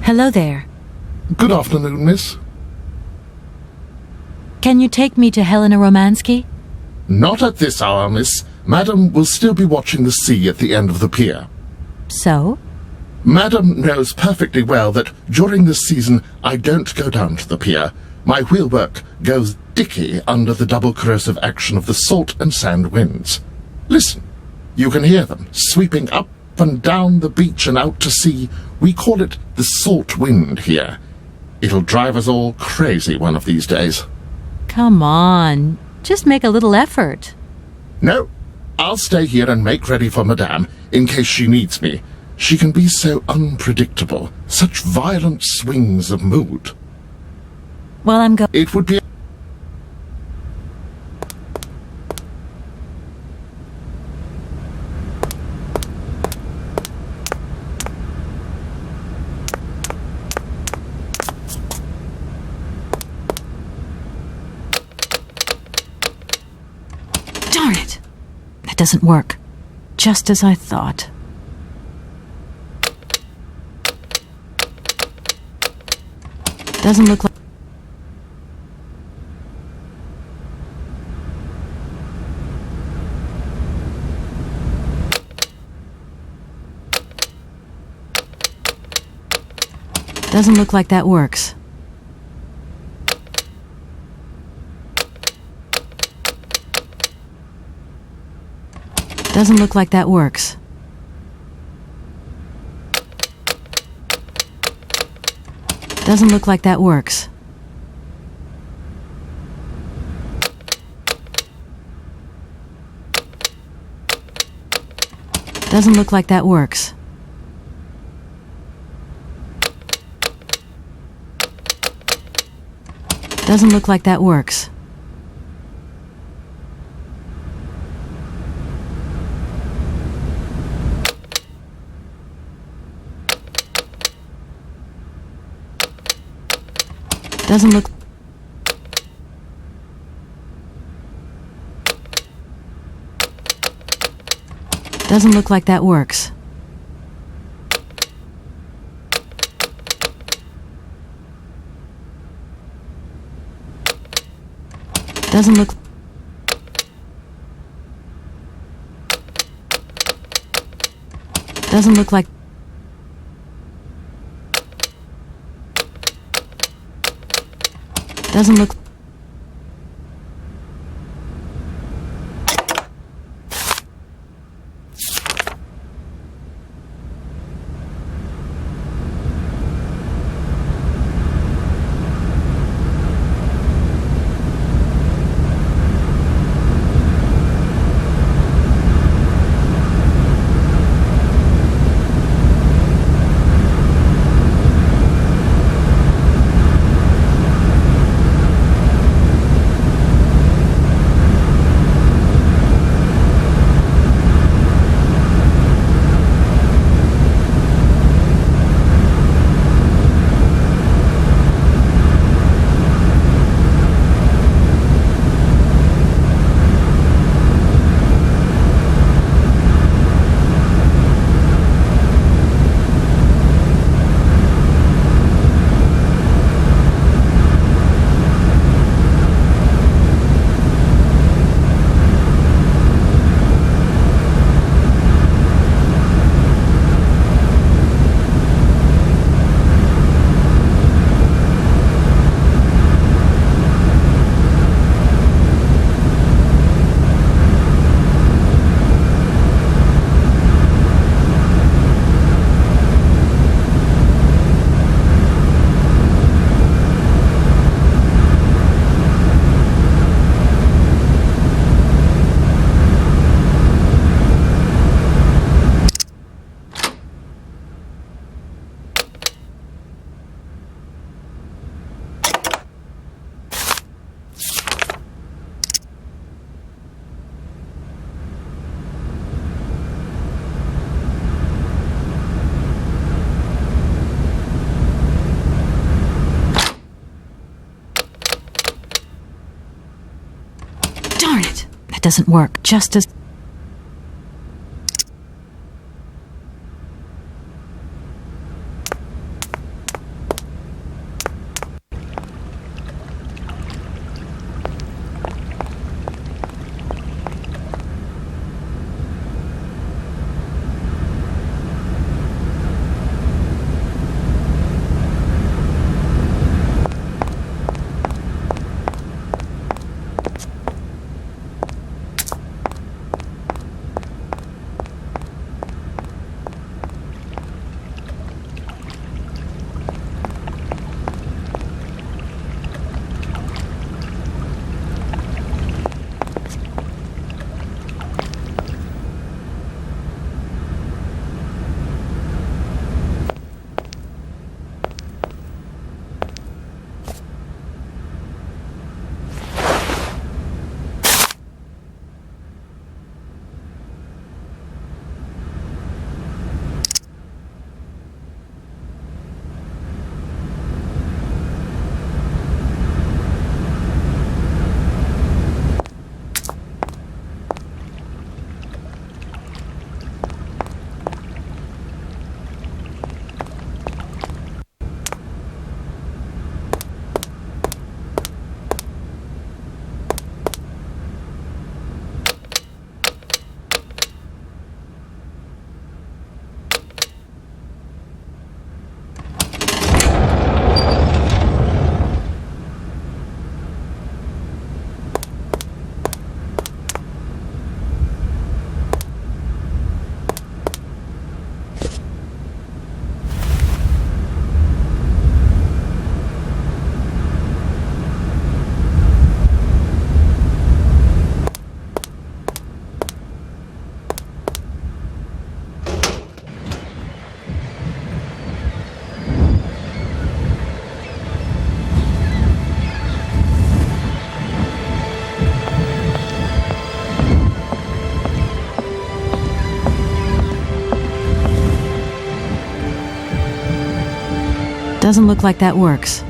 Hello there. Good afternoon, miss. Can you take me to Helena Romansky? Not at this hour, miss. Madam will still be watching the sea at the end of the pier. So? Madam knows perfectly well that during this season I don't go down to the pier. My wheelwork goes dicky under the double corrosive action of the salt and sand winds. Listen, you can hear them sweeping up and down the beach and out to sea. We call it the salt wind here. It'll drive us all crazy one of these days. Come on, just make a little effort. No, I'll stay here and make ready for Madame in case she needs me. She can be so unpredictable, such violent swings of mood. Well, I'm going. It would be... Darn it! That doesn't work. Just as I thought. Doesn't look like... Doesn't look like that works. Doesn't look like that works. Doesn't look like that works. Doesn't look like that works. Doesn't look like that works. Doesn't look... Doesn't look like that works. Doesn't look... Doesn't look like... Doesn't look... Darn it! That doesn't work. Just as... Doesn't look like that works.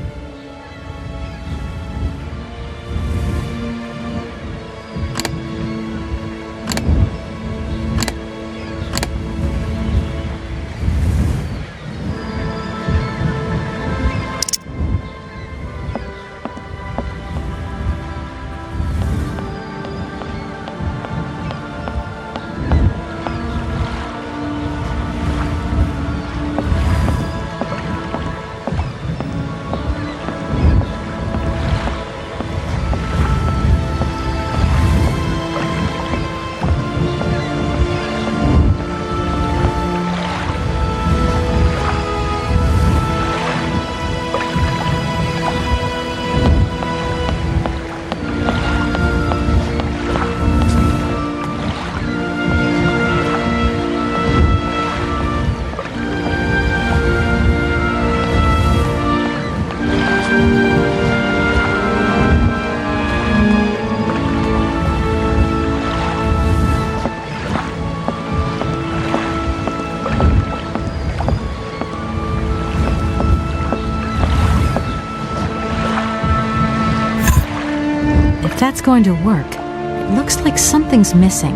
If that's going to work, it looks like something's missing.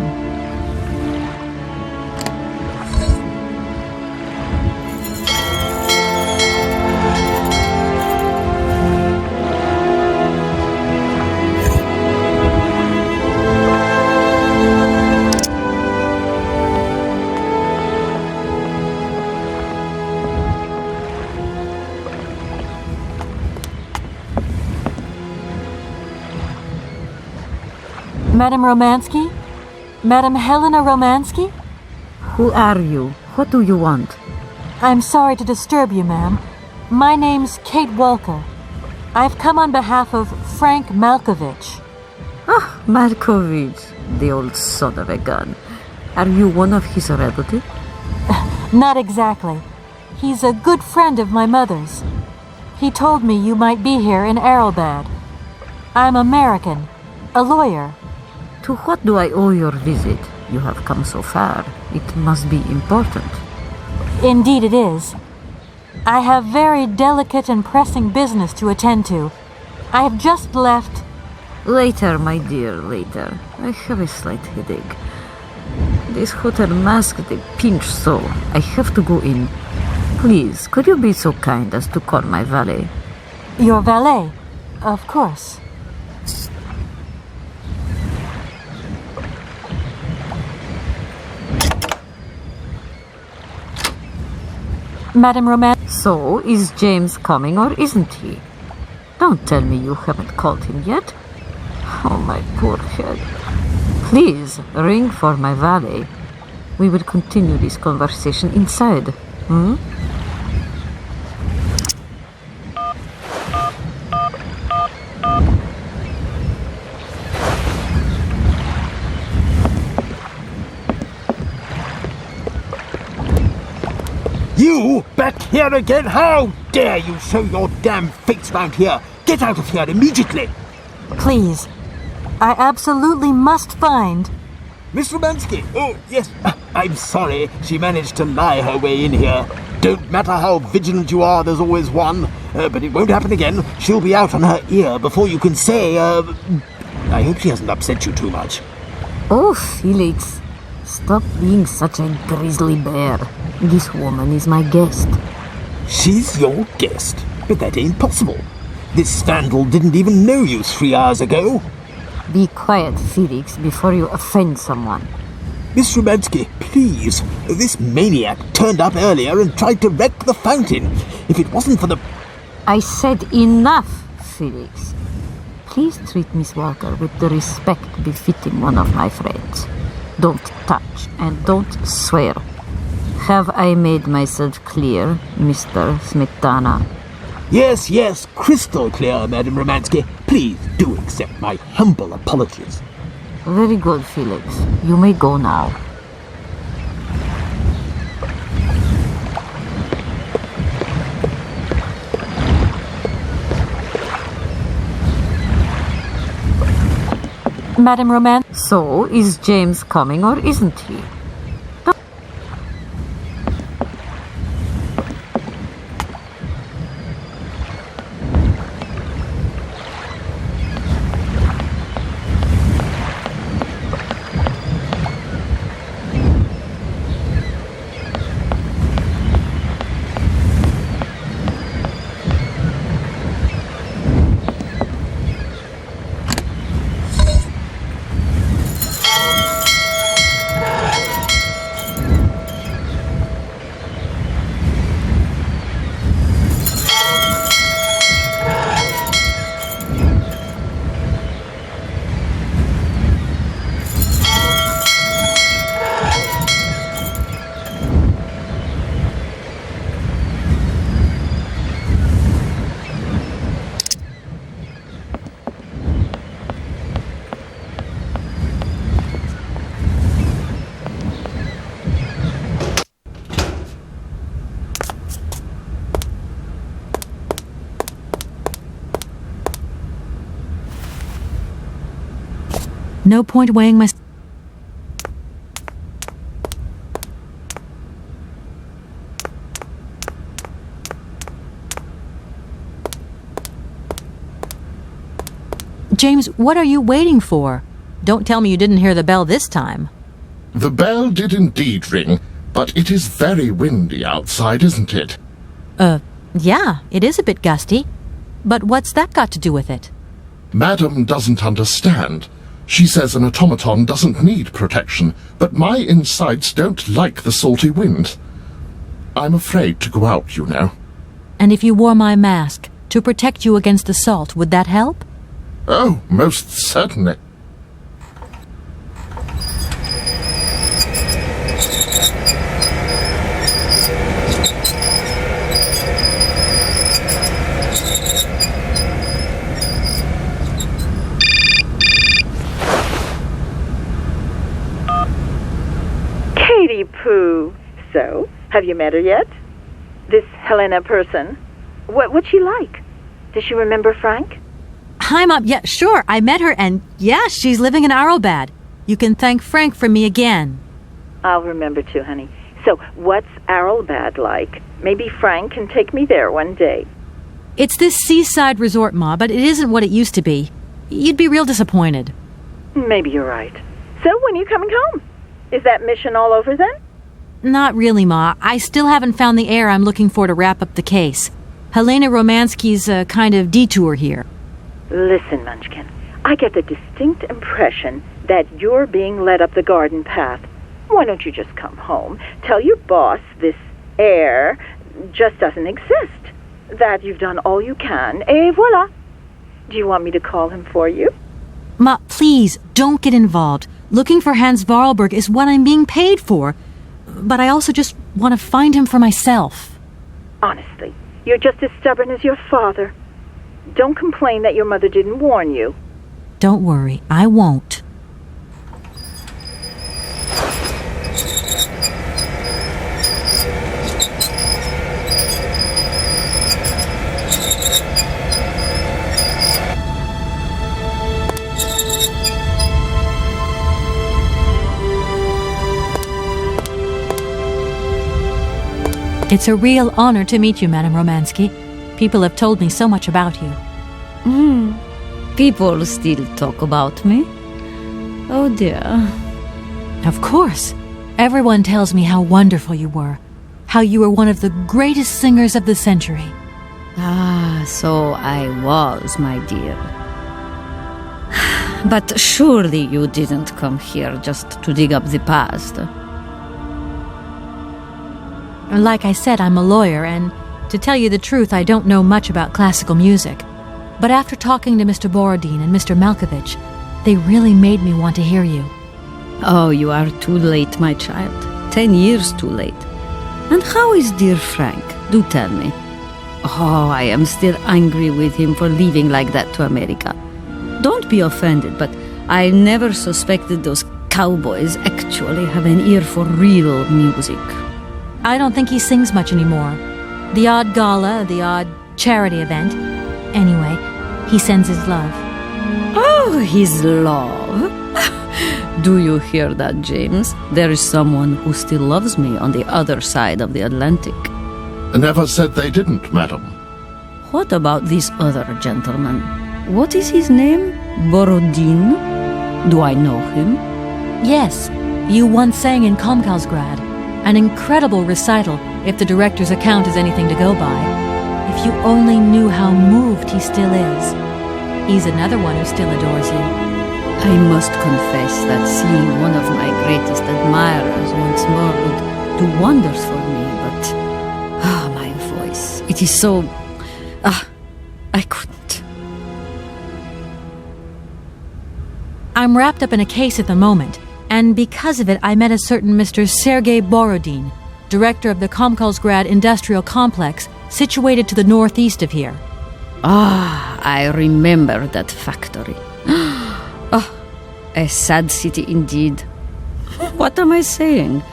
Madam Romansky? Madam Helena Romansky? Who are you? What do you want? I'm sorry to disturb you, ma'am. My name's Kate Walker. I've come on behalf of Frank Malkovich. Ah, Malkovich, the old son of a gun. Are you one of his relatives? Not exactly. He's a good friend of my mother's. He told me you might be here in Arrowbad. I'm American, a lawyer. To what do I owe your visit? You have come so far. It must be important. Indeed it is. I have very delicate and pressing business to attend to. I have just left... Later, my dear, later. I have a slight headache. This hotel masked a pinch so I have to go in. Please, could you be so kind as to call my valet? Your valet? Of course. Madam Roman... So, is James coming or isn't he? Don't tell me you haven't called him yet. Oh, my poor head. Please, ring for my valet. We will continue this conversation inside. Hmm? You back here again? How dare you show your damn face round here? Get out of here immediately! Please. I absolutely must find... Miss Romansky! Oh, yes. I'm sorry. She managed to lie her way in here. Don't matter how vigilant you are, there's always one. But it won't happen again. She'll be out on her ear before you can say, I hope she hasn't upset you too much. Oh, Felix. Stop being such a grizzly bear. This woman is my guest. She's your guest? But that ain't possible. This vandal didn't even know you 3 hours ago. Be quiet, Felix, before you offend someone. Miss Romansky, please. This maniac turned up earlier and tried to wreck the fountain. If it wasn't for the... I said enough, Felix. Please treat Miss Walker with the respect befitting one of my friends. Don't touch and don't swear. Have I made myself clear, Mr. Smetana? Yes, yes, crystal clear, Madam Romansky. Please do accept my humble apologies. Very good, Felix. You may go now. Madam Roman... So, is James coming or isn't he? No point weighing my... James, what are you waiting for? Don't tell me you didn't hear the bell this time. The bell did indeed ring, but it is very windy outside, isn't it? Yeah, it is a bit gusty. But what's that got to do with it? Madam doesn't understand. She says an automaton doesn't need protection, but my insides don't like the salty wind. I'm afraid to go out, you know. And if you wore my mask to protect you against the salt, would that help? Oh, most certainly. Katie Pooh. So, have you met her yet? This Helena person? What's she like? Does she remember Frank? Hi, Mom. Yeah, sure. I met her, and yeah, she's living in Arrowbad. You can thank Frank for me again. I'll remember to, honey. So, what's Arrowbad like? Maybe Frank can take me there one day. It's this seaside resort, Ma, but it isn't what it used to be. You'd be real disappointed. Maybe you're right. So, when are you coming home? Is that mission all over then? Not really, Ma. I still haven't found the heir I'm looking for to wrap up the case. Helena Romansky's a kind of detour here. Listen, Munchkin, I get the distinct impression that you're being led up the garden path. Why don't you just come home, tell your boss this heir just doesn't exist, that you've done all you can, et voila. Do you want me to call him for you? Ma, please, don't get involved. Looking for Hans Varlberg is what I'm being paid for, but I also just want to find him for myself. Honestly, you're just as stubborn as your father. Don't complain that your mother didn't warn you. Don't worry, I won't. It's a real honor to meet you, Madame Romansky. People have told me so much about you. People still talk about me. Oh dear. Of course. Everyone tells me how wonderful you were. How you were one of the greatest singers of the century. Ah, so I was, my dear. But surely you didn't come here just to dig up the past. Like I said, I'm a lawyer, and to tell you the truth, I don't know much about classical music. But after talking to Mr. Borodin and Mr. Malkovich, they really made me want to hear you. Oh, you are too late, my child. 10 years too late. And how is dear Frank? Do tell me. Oh, I am still angry with him for leaving like that to America. Don't be offended, but I never suspected those cowboys actually have an ear for real music. I don't think he sings much anymore. The odd gala, the odd charity event. Anyway, he sends his love. Oh, his love? Do you hear that, James? There is someone who still loves me on the other side of the Atlantic. Never said they didn't, madam. What about this other gentleman? What is his name? Borodin? Do I know him? Yes, you once sang in Komkalsgrad. An incredible recital, if the director's account is anything to go by. If you only knew how moved he still is. He's another one who still adores you. I must confess that seeing one of my greatest admirers once more would do wonders for me, but... my voice. It is so... I couldn't. I'm wrapped up in a case at the moment, and because of it I met a certain Mr. Sergei Borodin, director of the Komkalsgrad Industrial Complex, situated to the northeast of here. I remember that factory. A sad city indeed. What am I saying?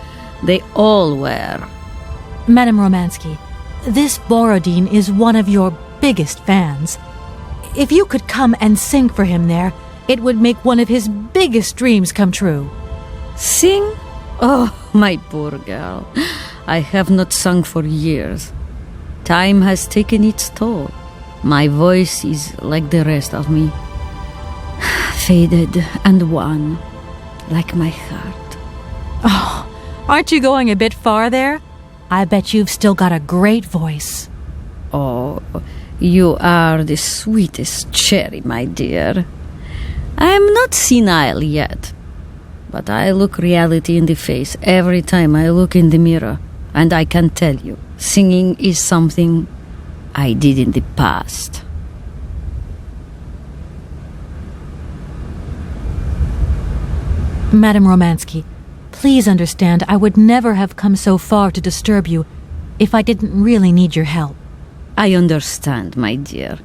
They all were. Madame Romansky, this Borodin is one of your biggest fans. If you could come and sing for him there, It would make one of his biggest dreams come true. Sing? Oh, my poor girl. I have not sung for years. Time has taken its toll. My voice is like the rest of me. Faded and wan, like my heart. Oh, aren't you going a bit far there? I bet you've still got a great voice. Oh, you are the sweetest cherry, my dear. I am not senile yet, but I look reality in the face every time I look in the mirror, and I can tell you, singing is something I did in the past. Madame Romansky, please understand I would never have come so far to disturb you if I didn't really need your help. I understand, my dear,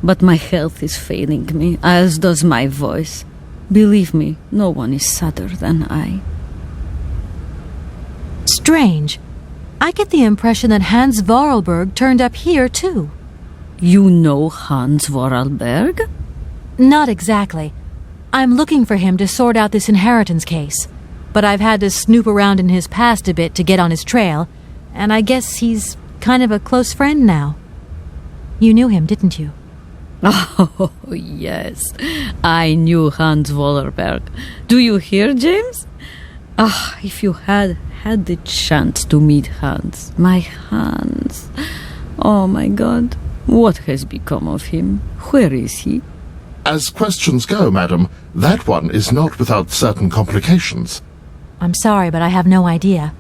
but my health is failing me, as does my voice. Believe me, no one is sadder than I. Strange. I get the impression that Hans Vorarlberg turned up here, too. You know Hans Vorarlberg? Not exactly. I'm looking for him to sort out this inheritance case, but I've had to snoop around in his past a bit to get on his trail, and I guess he's kind of a close friend now. You knew him, didn't you? Oh, yes. I knew Hans Vorarlberg. Do you hear, James? Ah, if you had the chance to meet Hans. My Hans. Oh, my God. What has become of him? Where is he? As questions go, madam, that one is not without certain complications. I'm sorry, but I have no idea.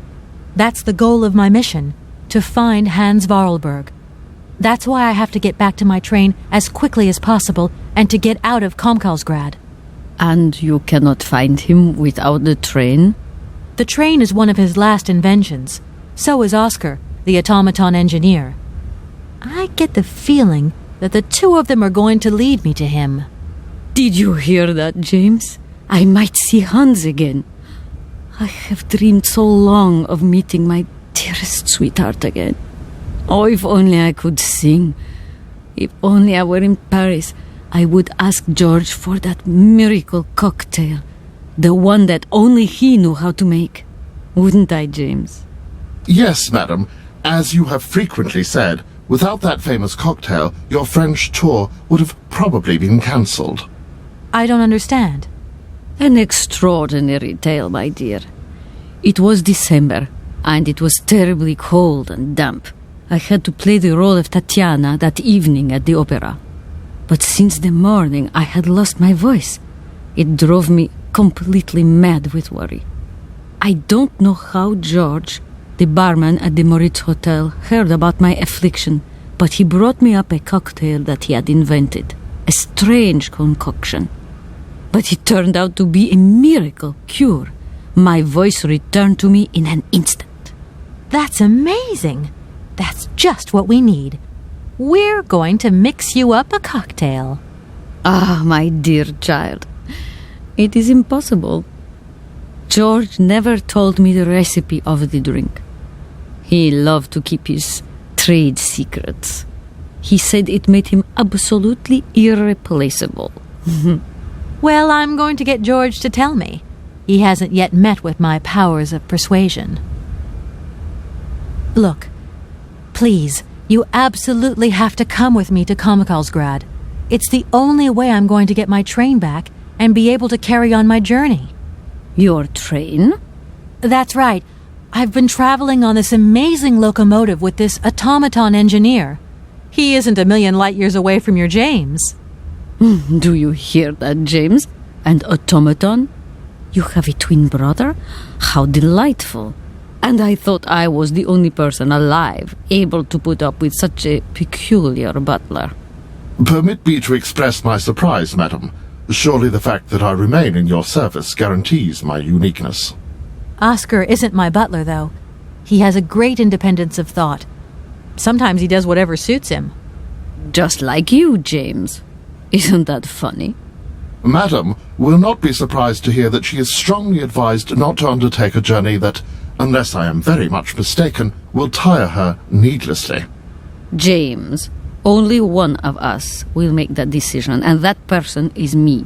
That's the goal of my mission, to find Hans Vorarlberg. That's why I have to get back to my train as quickly as possible and to get out of Komkalsgrad. And you cannot find him without the train? The train is one of his last inventions. So is Oscar, the automaton engineer. I get the feeling that the two of them are going to lead me to him. Did you hear that, James? I might see Hans again. I have dreamed so long of meeting my dearest sweetheart again. Oh, if only I could sing. If only I were in Paris, I would ask George for that miracle cocktail. The one that only he knew how to make. Wouldn't I, James? Yes, madam. As you have frequently said, without that famous cocktail, your French tour would have probably been cancelled. I don't understand. An extraordinary tale, my dear. It was December, and it was terribly cold and damp. I had to play the role of Tatiana that evening at the opera. But since the morning, I had lost my voice. It drove me completely mad with worry. I don't know how George, the barman at the Moritz Hotel, heard about my affliction, but he brought me up a cocktail that he had invented. A strange concoction. But it turned out to be a miracle cure. My voice returned to me in an instant. That's amazing. That's just what we need. We're going to mix you up a cocktail. Ah, my dear child. It is impossible. George never told me the recipe of the drink. He loved to keep his trade secrets. He said it made him absolutely irreplaceable. Well, I'm going to get George to tell me. He hasn't yet met with my powers of persuasion. Look, please, you absolutely have to come with me to Komkalsgrad. It's the only way I'm going to get my train back and be able to carry on my journey. Your train? That's right. I've been traveling on this amazing locomotive with this automaton engineer. He isn't a million light years away from your James. Do you hear that, James? And automaton? You have a twin brother? How delightful. And I thought I was the only person alive able to put up with such a peculiar butler. Permit me to express my surprise, madam. Surely the fact that I remain in your service guarantees my uniqueness. Oscar isn't my butler, though. He has a great independence of thought. Sometimes he does whatever suits him. Just like you, James. Isn't that funny? Madam will not be surprised to hear that she is strongly advised not to undertake a journey that, unless I am very much mistaken, will tire her needlessly. James, only one of us will make that decision, and that person is me.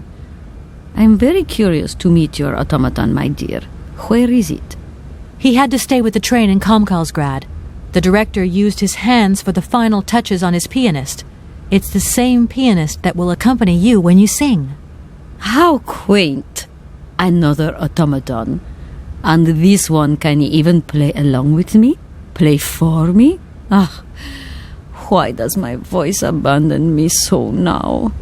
I'm very curious to meet your automaton, my dear. Where is it? He had to stay with the train in Komkalsgrad. The director used his hands for the final touches on his pianist. It's the same pianist that will accompany you when you sing. How quaint! Another automaton. And this one can even play along with me? Play for me? Ah, why does my voice abandon me so now?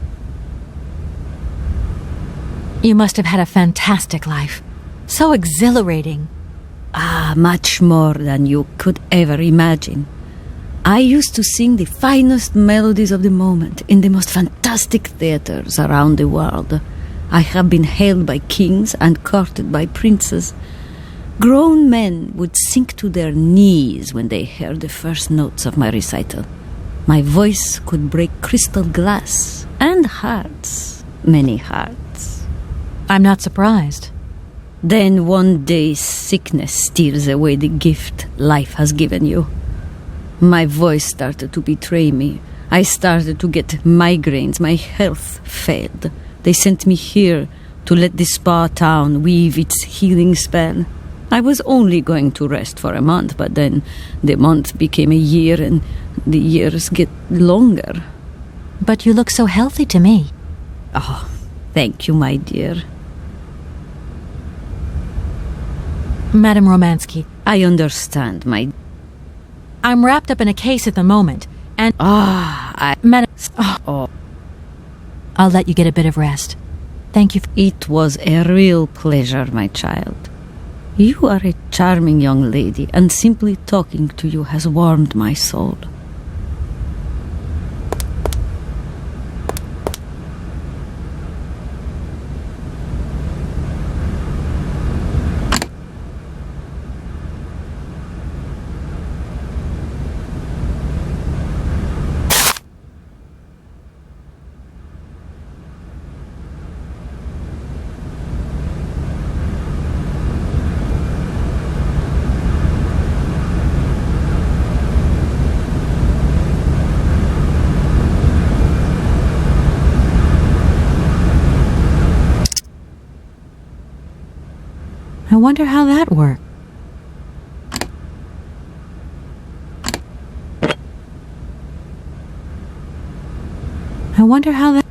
You must have had a fantastic life. So exhilarating. Ah, much more than you could ever imagine. I used to sing the finest melodies of the moment in the most fantastic theaters around the world. I have been hailed by kings and courted by princes. Grown men would sink to their knees when they heard the first notes of my recital. My voice could break crystal glass and hearts, many hearts. I'm not surprised. Then one day sickness steals away the gift life has given you. My voice started to betray me. I started to get migraines. My health failed. They sent me here to let the spa town weave its healing spell. I was only going to rest for a month, but then the month became a year and the years get longer. But you look so healthy to me. Oh, thank you, my dear. Madame Romansky. I understand, my... I'm wrapped up in a case at the moment, and... Madame... Oh. I'll let you get a bit of rest. Thank you. It was a real pleasure, my child. You are a charming young lady, and simply talking to you has warmed my soul. I wonder how that worked. I wonder how that...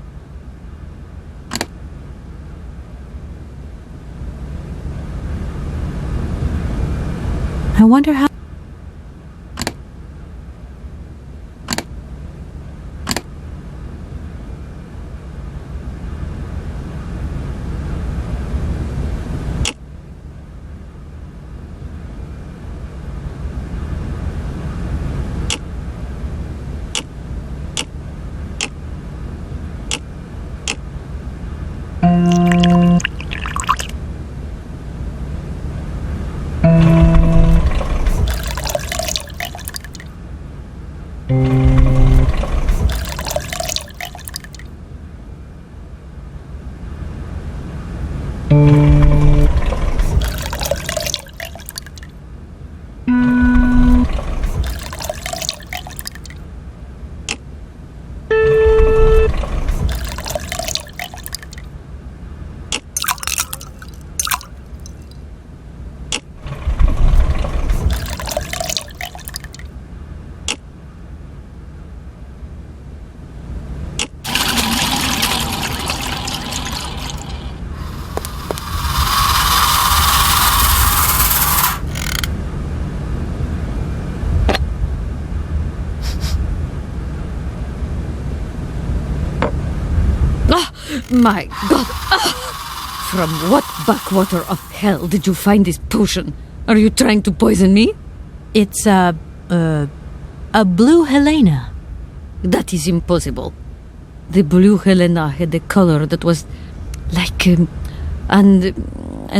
I wonder how... My God! From what backwater of hell did you find this potion? Are you trying to poison me? It's a blue Helena. That is impossible. The blue Helena had a color that was like an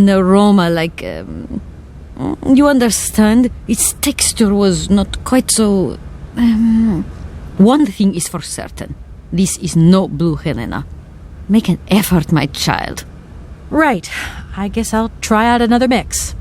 aroma like you understand? Its texture was not quite so... One thing is for certain. This is no blue Helena. Make an effort, my child. Right. I guess I'll try out another mix.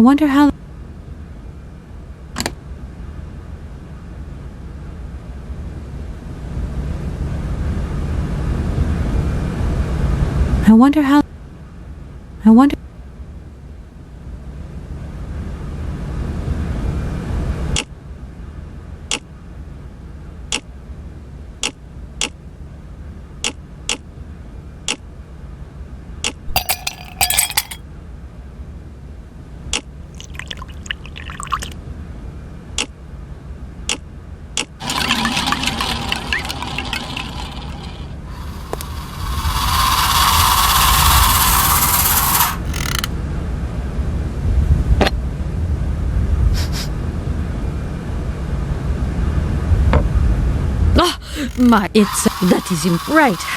wonder how... I wonder how... I wonder... That is right.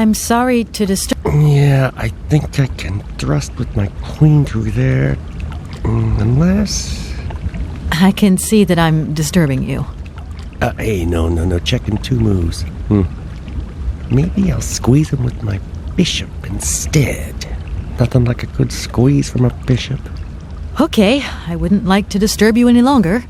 I'm sorry to disturb. Yeah, I think I can thrust with my queen through there. Unless... I can see that I'm disturbing you. Hey, no, checking 2 moves. Maybe I'll squeeze him with my bishop instead. Nothing like a good squeeze from a bishop. Okay, I wouldn't like to disturb you any longer.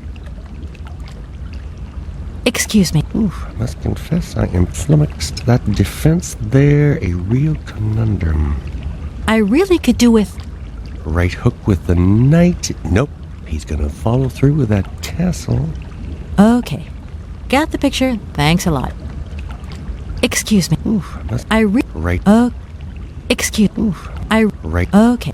Excuse me. I must confess I am flummoxed. That defense there, a real conundrum. I really could do with... Right hook with the knight. Nope, he's gonna follow through with that castle. Okay. Got the picture. Thanks a lot. Excuse me. Right. Excuse... Right. Okay.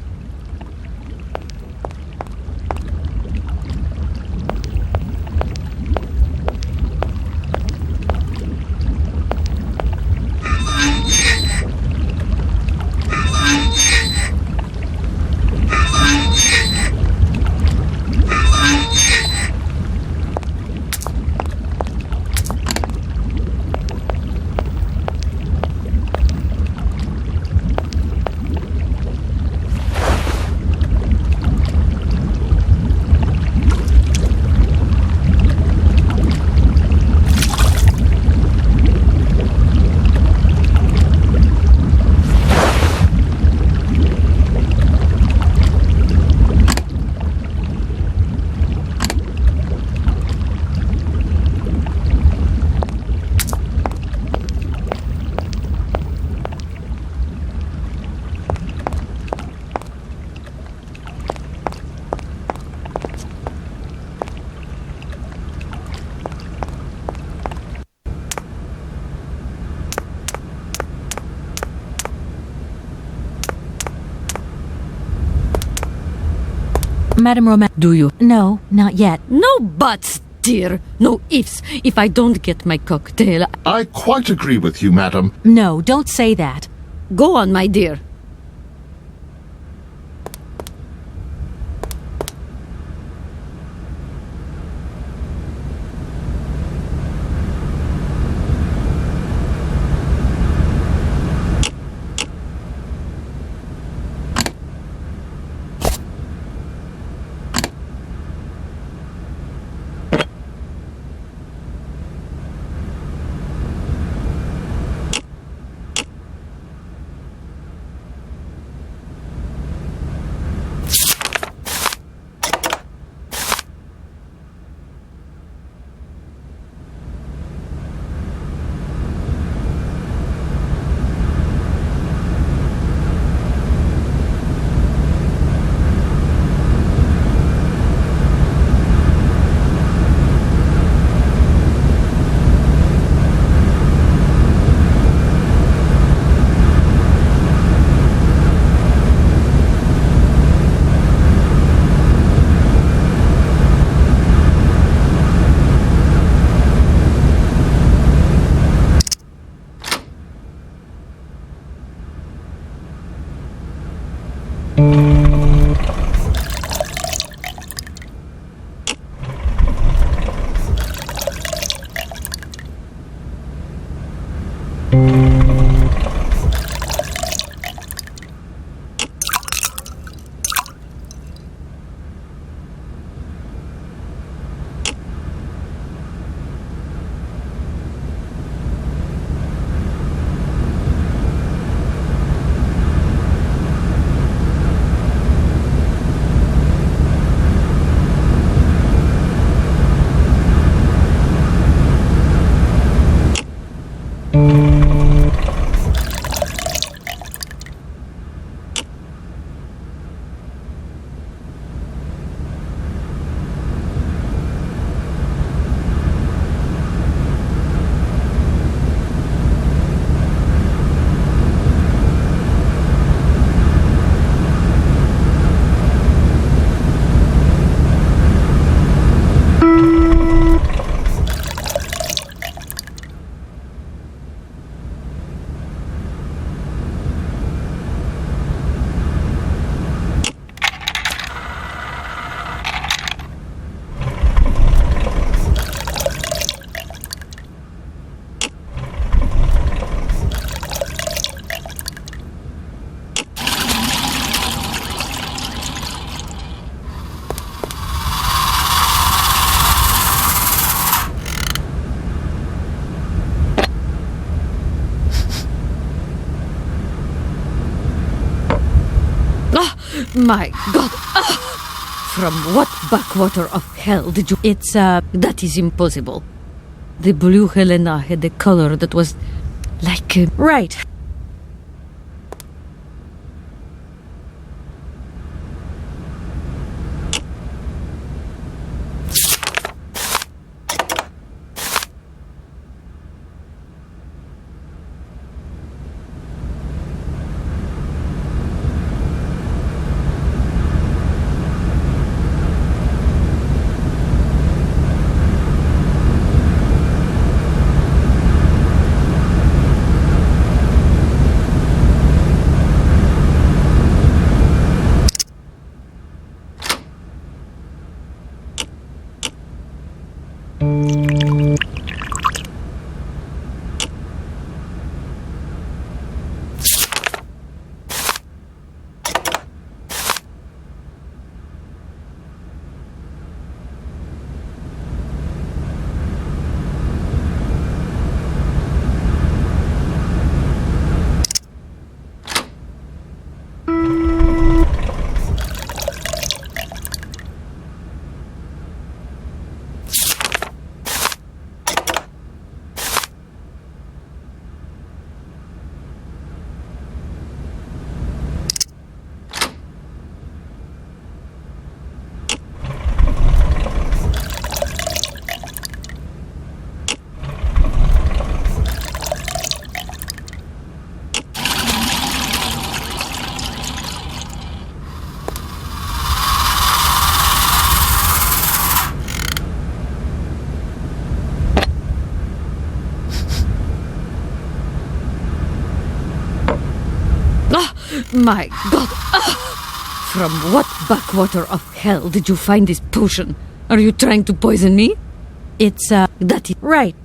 Madam Roman... Do you? No, not yet. No buts, dear. No ifs. If I don't get my cocktail... I quite agree with you, madam. No, don't say that. Go on, my dear. My God! From what backwater of hell did you... That is impossible. The blue Helena had a color that was like... Right. My God! From what backwater of hell did you find this potion? Are you trying to poison me? That is... Right.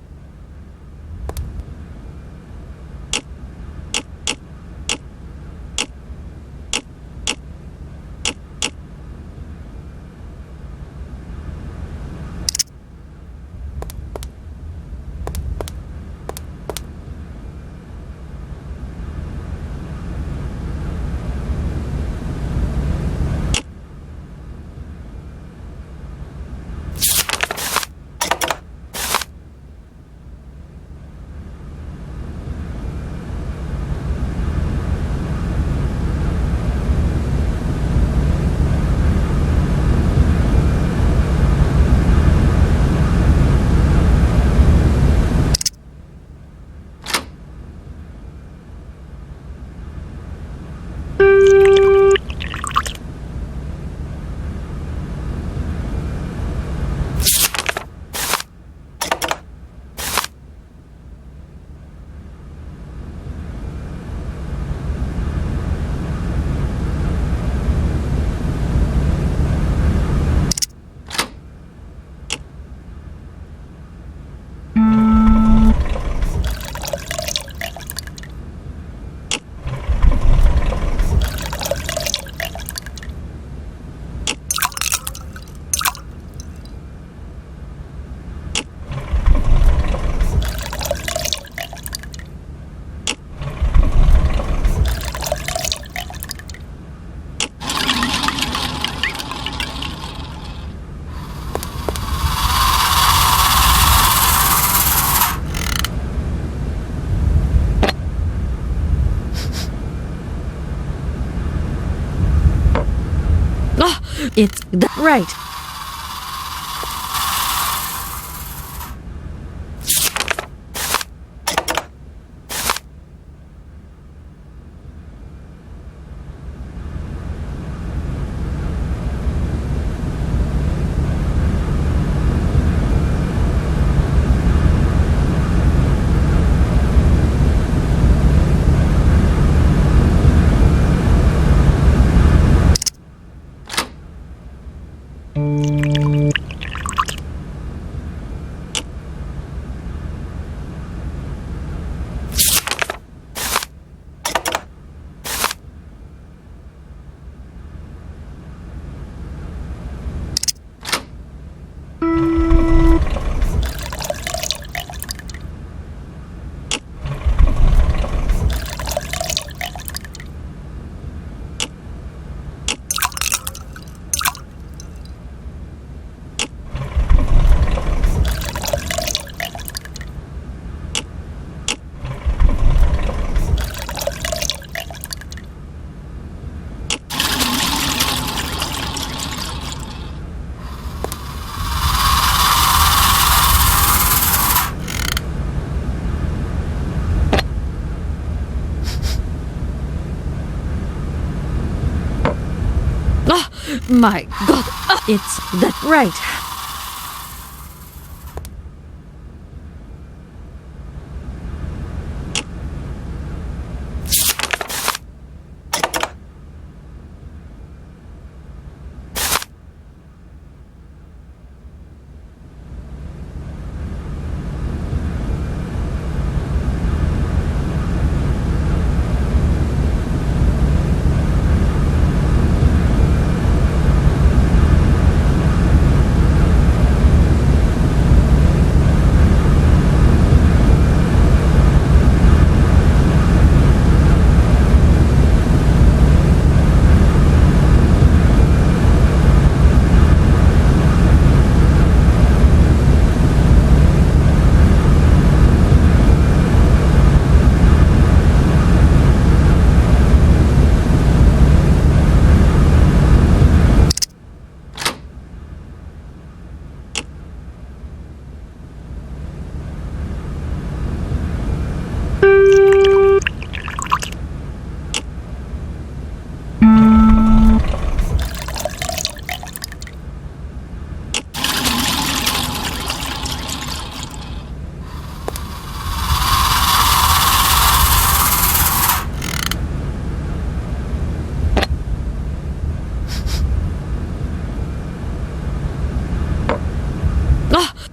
It's that right. My God. It's that right.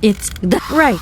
It's that right.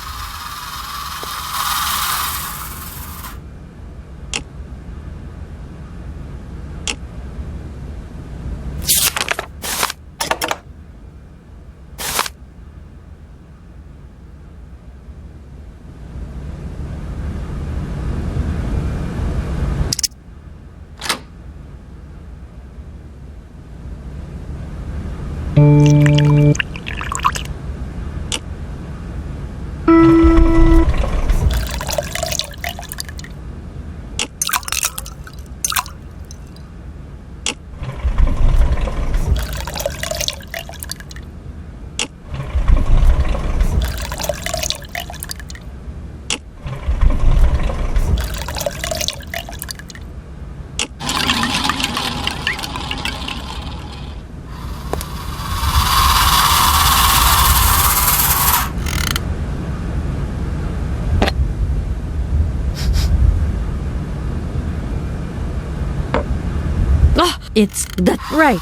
It's that right.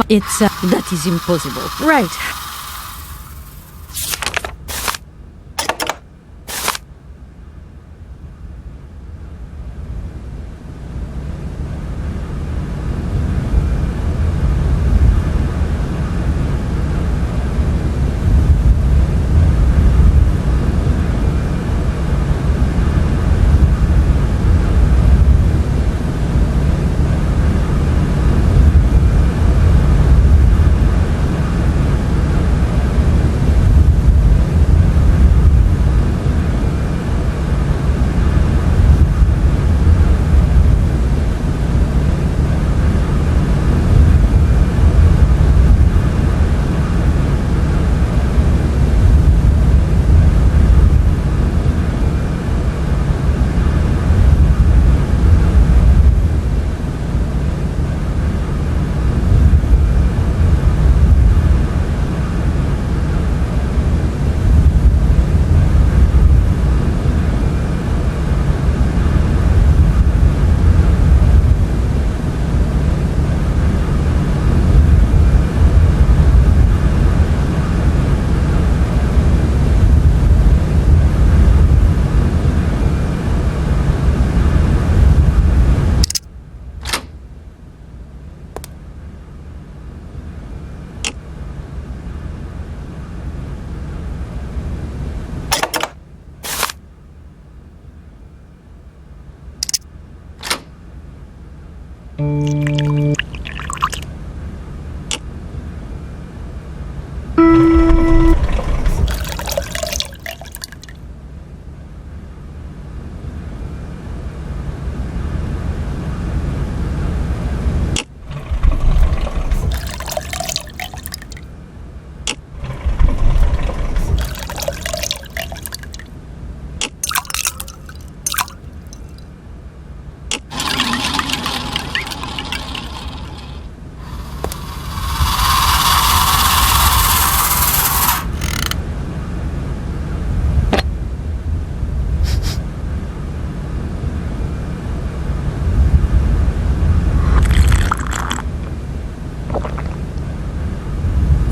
It's that is impossible. Right.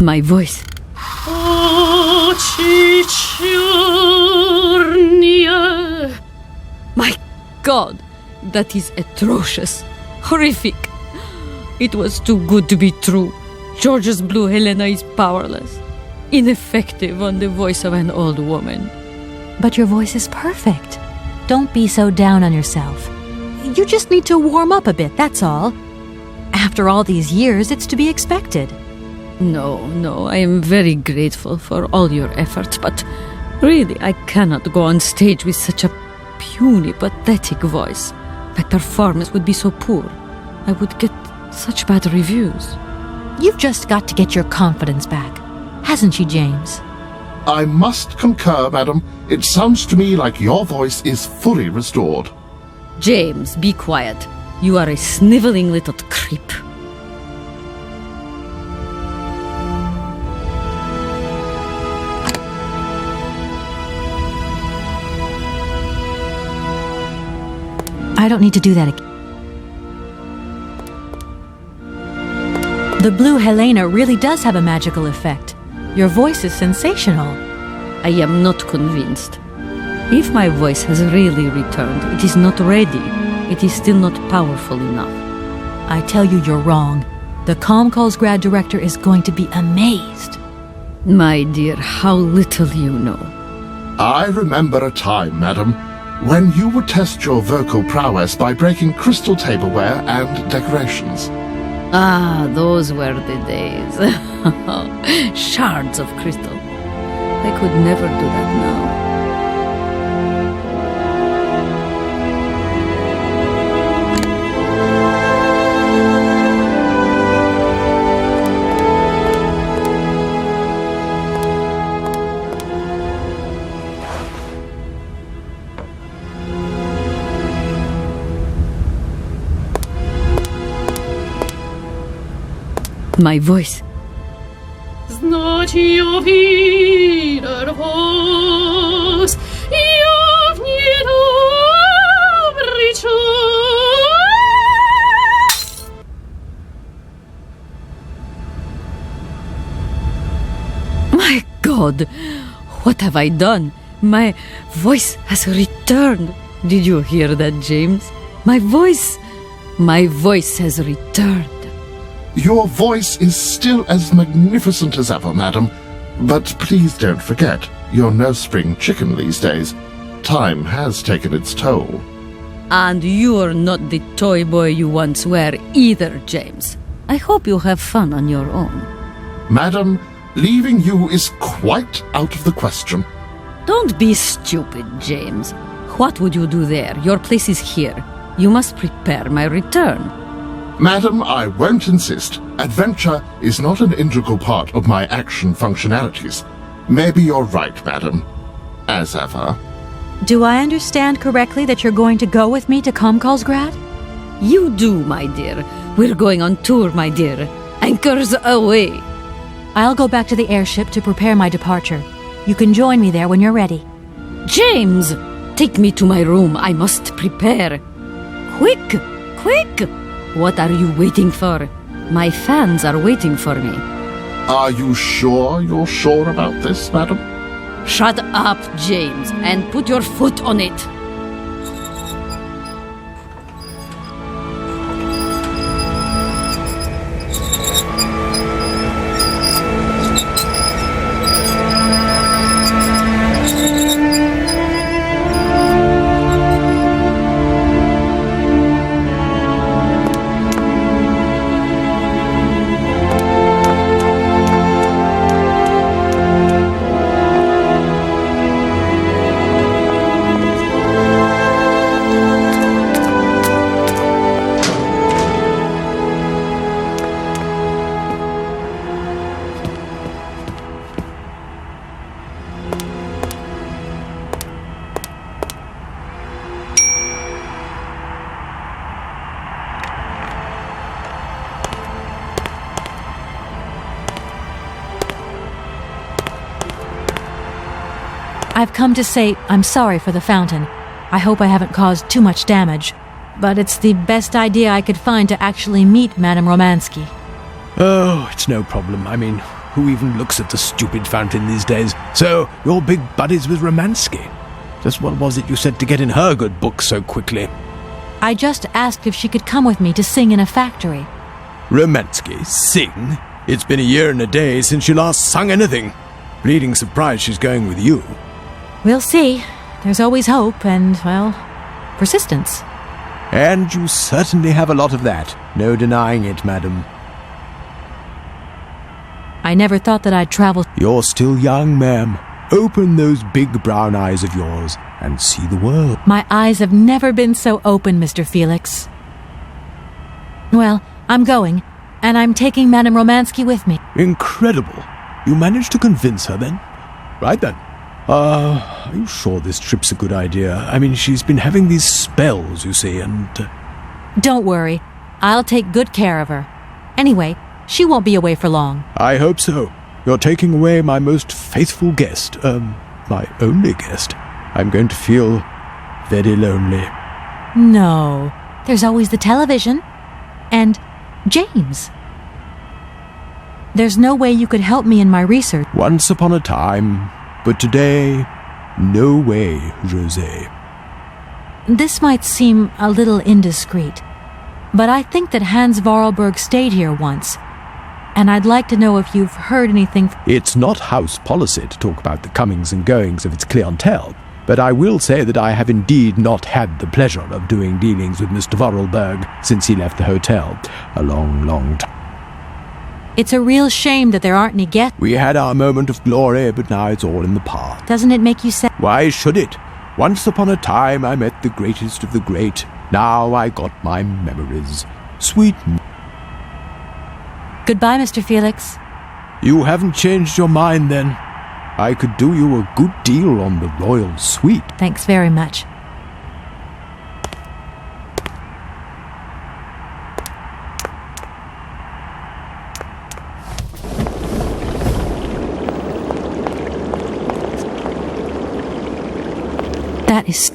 My voice. My God, that is atrocious. Horrific. It was too good to be true. George's Blue Helena is powerless. Ineffective on the voice of an old woman. But your voice is perfect. Don't be so down on yourself. You just need to warm up a bit, that's all. After all these years, it's to be expected. No, I am very grateful for all your efforts, but really, I cannot go on stage with such a puny, pathetic voice. My performance would be so poor. I would get such bad reviews. You've just got to get your confidence back. Hasn't she, James? I must concur, madam. It sounds to me like your voice is fully restored. James, be quiet. You are a sniveling little creep. I don't need to do that again. The Blue Helena really does have a magical effect. Your voice is sensational. I am not convinced. If my voice has really returned, it is not ready. It is still not powerful enough. I tell you, you're wrong. The Comcalls grad director is going to be amazed. My dear, how little you know. I remember a time, madam, when you would test your vocal prowess by breaking crystal tableware and decorations. Ah, those were the days. Shards of crystal. I could never do that now. My voice. My God, what have I done? My voice has returned. Did you hear that, James? My voice has returned. Your voice is still as magnificent as ever, madam. But please don't forget, you're no spring chicken these days. Time has taken its toll. And you're not the toy boy you once were either, James. I hope you have fun on your own. Madam, leaving you is quite out of the question. Don't be stupid, James. What would you do there? Your place is here. You must prepare my return. Madam, I won't insist. Adventure is not an integral part of my action functionalities. Maybe you're right, madam. As ever. Do I understand correctly that you're going to go with me to Comcalls grad? You do, my dear. We're going on tour, my dear. Anchors away. I'll go back to the airship to prepare my departure. You can join me there when you're ready. James! Take me to my room. I must prepare. Quick! Quick! What are you waiting for? My fans are waiting for me. Are you sure you're sure about this, madam? Shut up, James, and put your foot on it. I've come to say I'm sorry for the fountain. I hope I haven't caused too much damage, but it's the best idea I could find to actually meet Madame Romansky. Oh, it's no problem. I mean, who even looks at the stupid fountain these days? So, you're big buddies with Romansky. Just what was it you said to get in her good book so quickly? I just asked if she could come with me to sing in a factory. Romansky? Sing? It's been a year and a day since she last sung anything. Bleeding surprised she's going with you. We'll see. There's always hope and, well, persistence. And you certainly have a lot of that. No denying it, madam. I never thought that I'd travel. You're still young, ma'am. Open those big brown eyes of yours and see the world. My eyes have never been so open, Mr. Felix. Well, I'm going, and I'm taking Madame Romansky with me. Incredible. You managed to convince her, then? Right then. Are you sure this trip's a good idea? I mean, she's been having these spells, you see, and... Don't worry. I'll take good care of her. Anyway, she won't be away for long. I hope so. You're taking away my most faithful guest. My only guest. I'm going to feel very lonely. No. There's always the television. And James. There's no way you could help me in my research. Once upon a time, but today, no way, José. This might seem a little indiscreet, but I think that Hans Vorarlberg stayed here once, and I'd like to know if you've heard anything. It's not house policy to talk about the comings and goings of its clientele, but I will say that I have indeed not had the pleasure of doing dealings with Mr. Vorarlberg since he left the hotel. A long, long time. It's a real shame that there aren't any guests. We had our moment of glory, but now it's all in the past. Doesn't it make you sad? Why should it? Once upon a time I met the greatest of the great. Now I got my memories. Sweet. Goodbye, Mr. Felix. You haven't changed your mind, then? I could do you a good deal on the royal suite. Thanks very much. That is...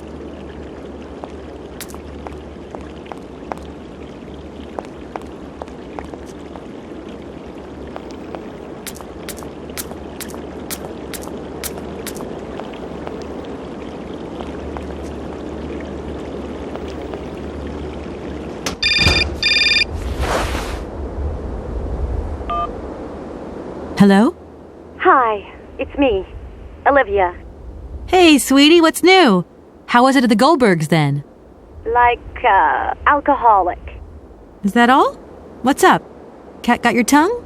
Hello? Hi, it's me, Olivia. Hey, sweetie, what's new? How was it at the Goldbergs, then? Like, alcoholic. Is that all? What's up? Cat got your tongue?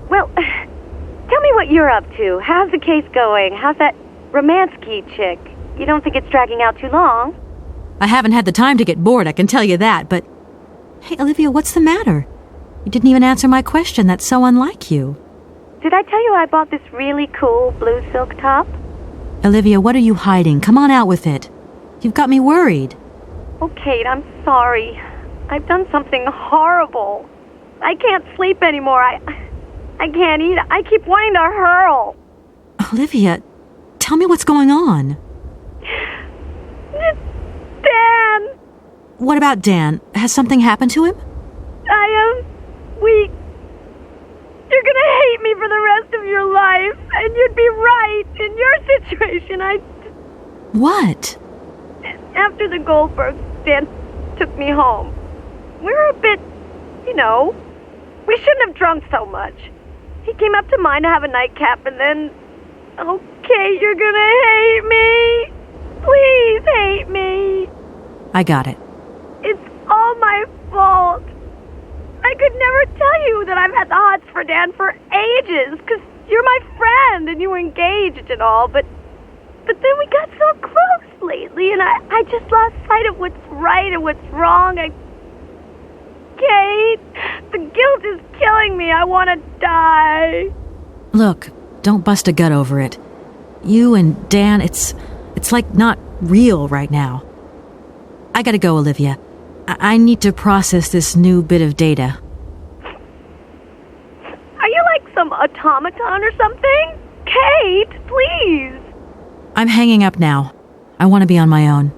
Well, tell me what you're up to. How's the case going? How's that Romansky chick? You don't think it's dragging out too long? I haven't had the time to get bored, I can tell you that, but... Hey, Olivia, what's the matter? You didn't even answer my question. That's so unlike you. Did I tell you I bought this really cool blue silk top? Olivia, what are you hiding? Come on out with it. You've got me worried. Oh, Kate, I'm sorry. I've done something horrible. I can't sleep anymore. I can't eat. I keep wanting to hurl. Olivia, tell me what's going on. Dan! What about Dan? Has something happened to him? You're gonna hate me for the rest of your life, and you'd be right. In your situation, What? After the Goldbergs, Dan took me home. We were a bit, we shouldn't have drunk so much. He came up to mine to have a nightcap, and then... Okay, you're gonna hate me. Please hate me. I got it. It's all my fault. I could never tell you that I've had the hots for Dan for ages, because you're my friend and you were engaged and all, but then we got so close lately, and I just lost sight of what's right and what's wrong. Kate, the guilt is killing me. I want to die. Look, don't bust a gut over it. You and Dan, it's like not real right now. I gotta go, Olivia. I need to process this new bit of data. Are you like some automaton or something? Kate, please. I'm hanging up now. I want to be on my own.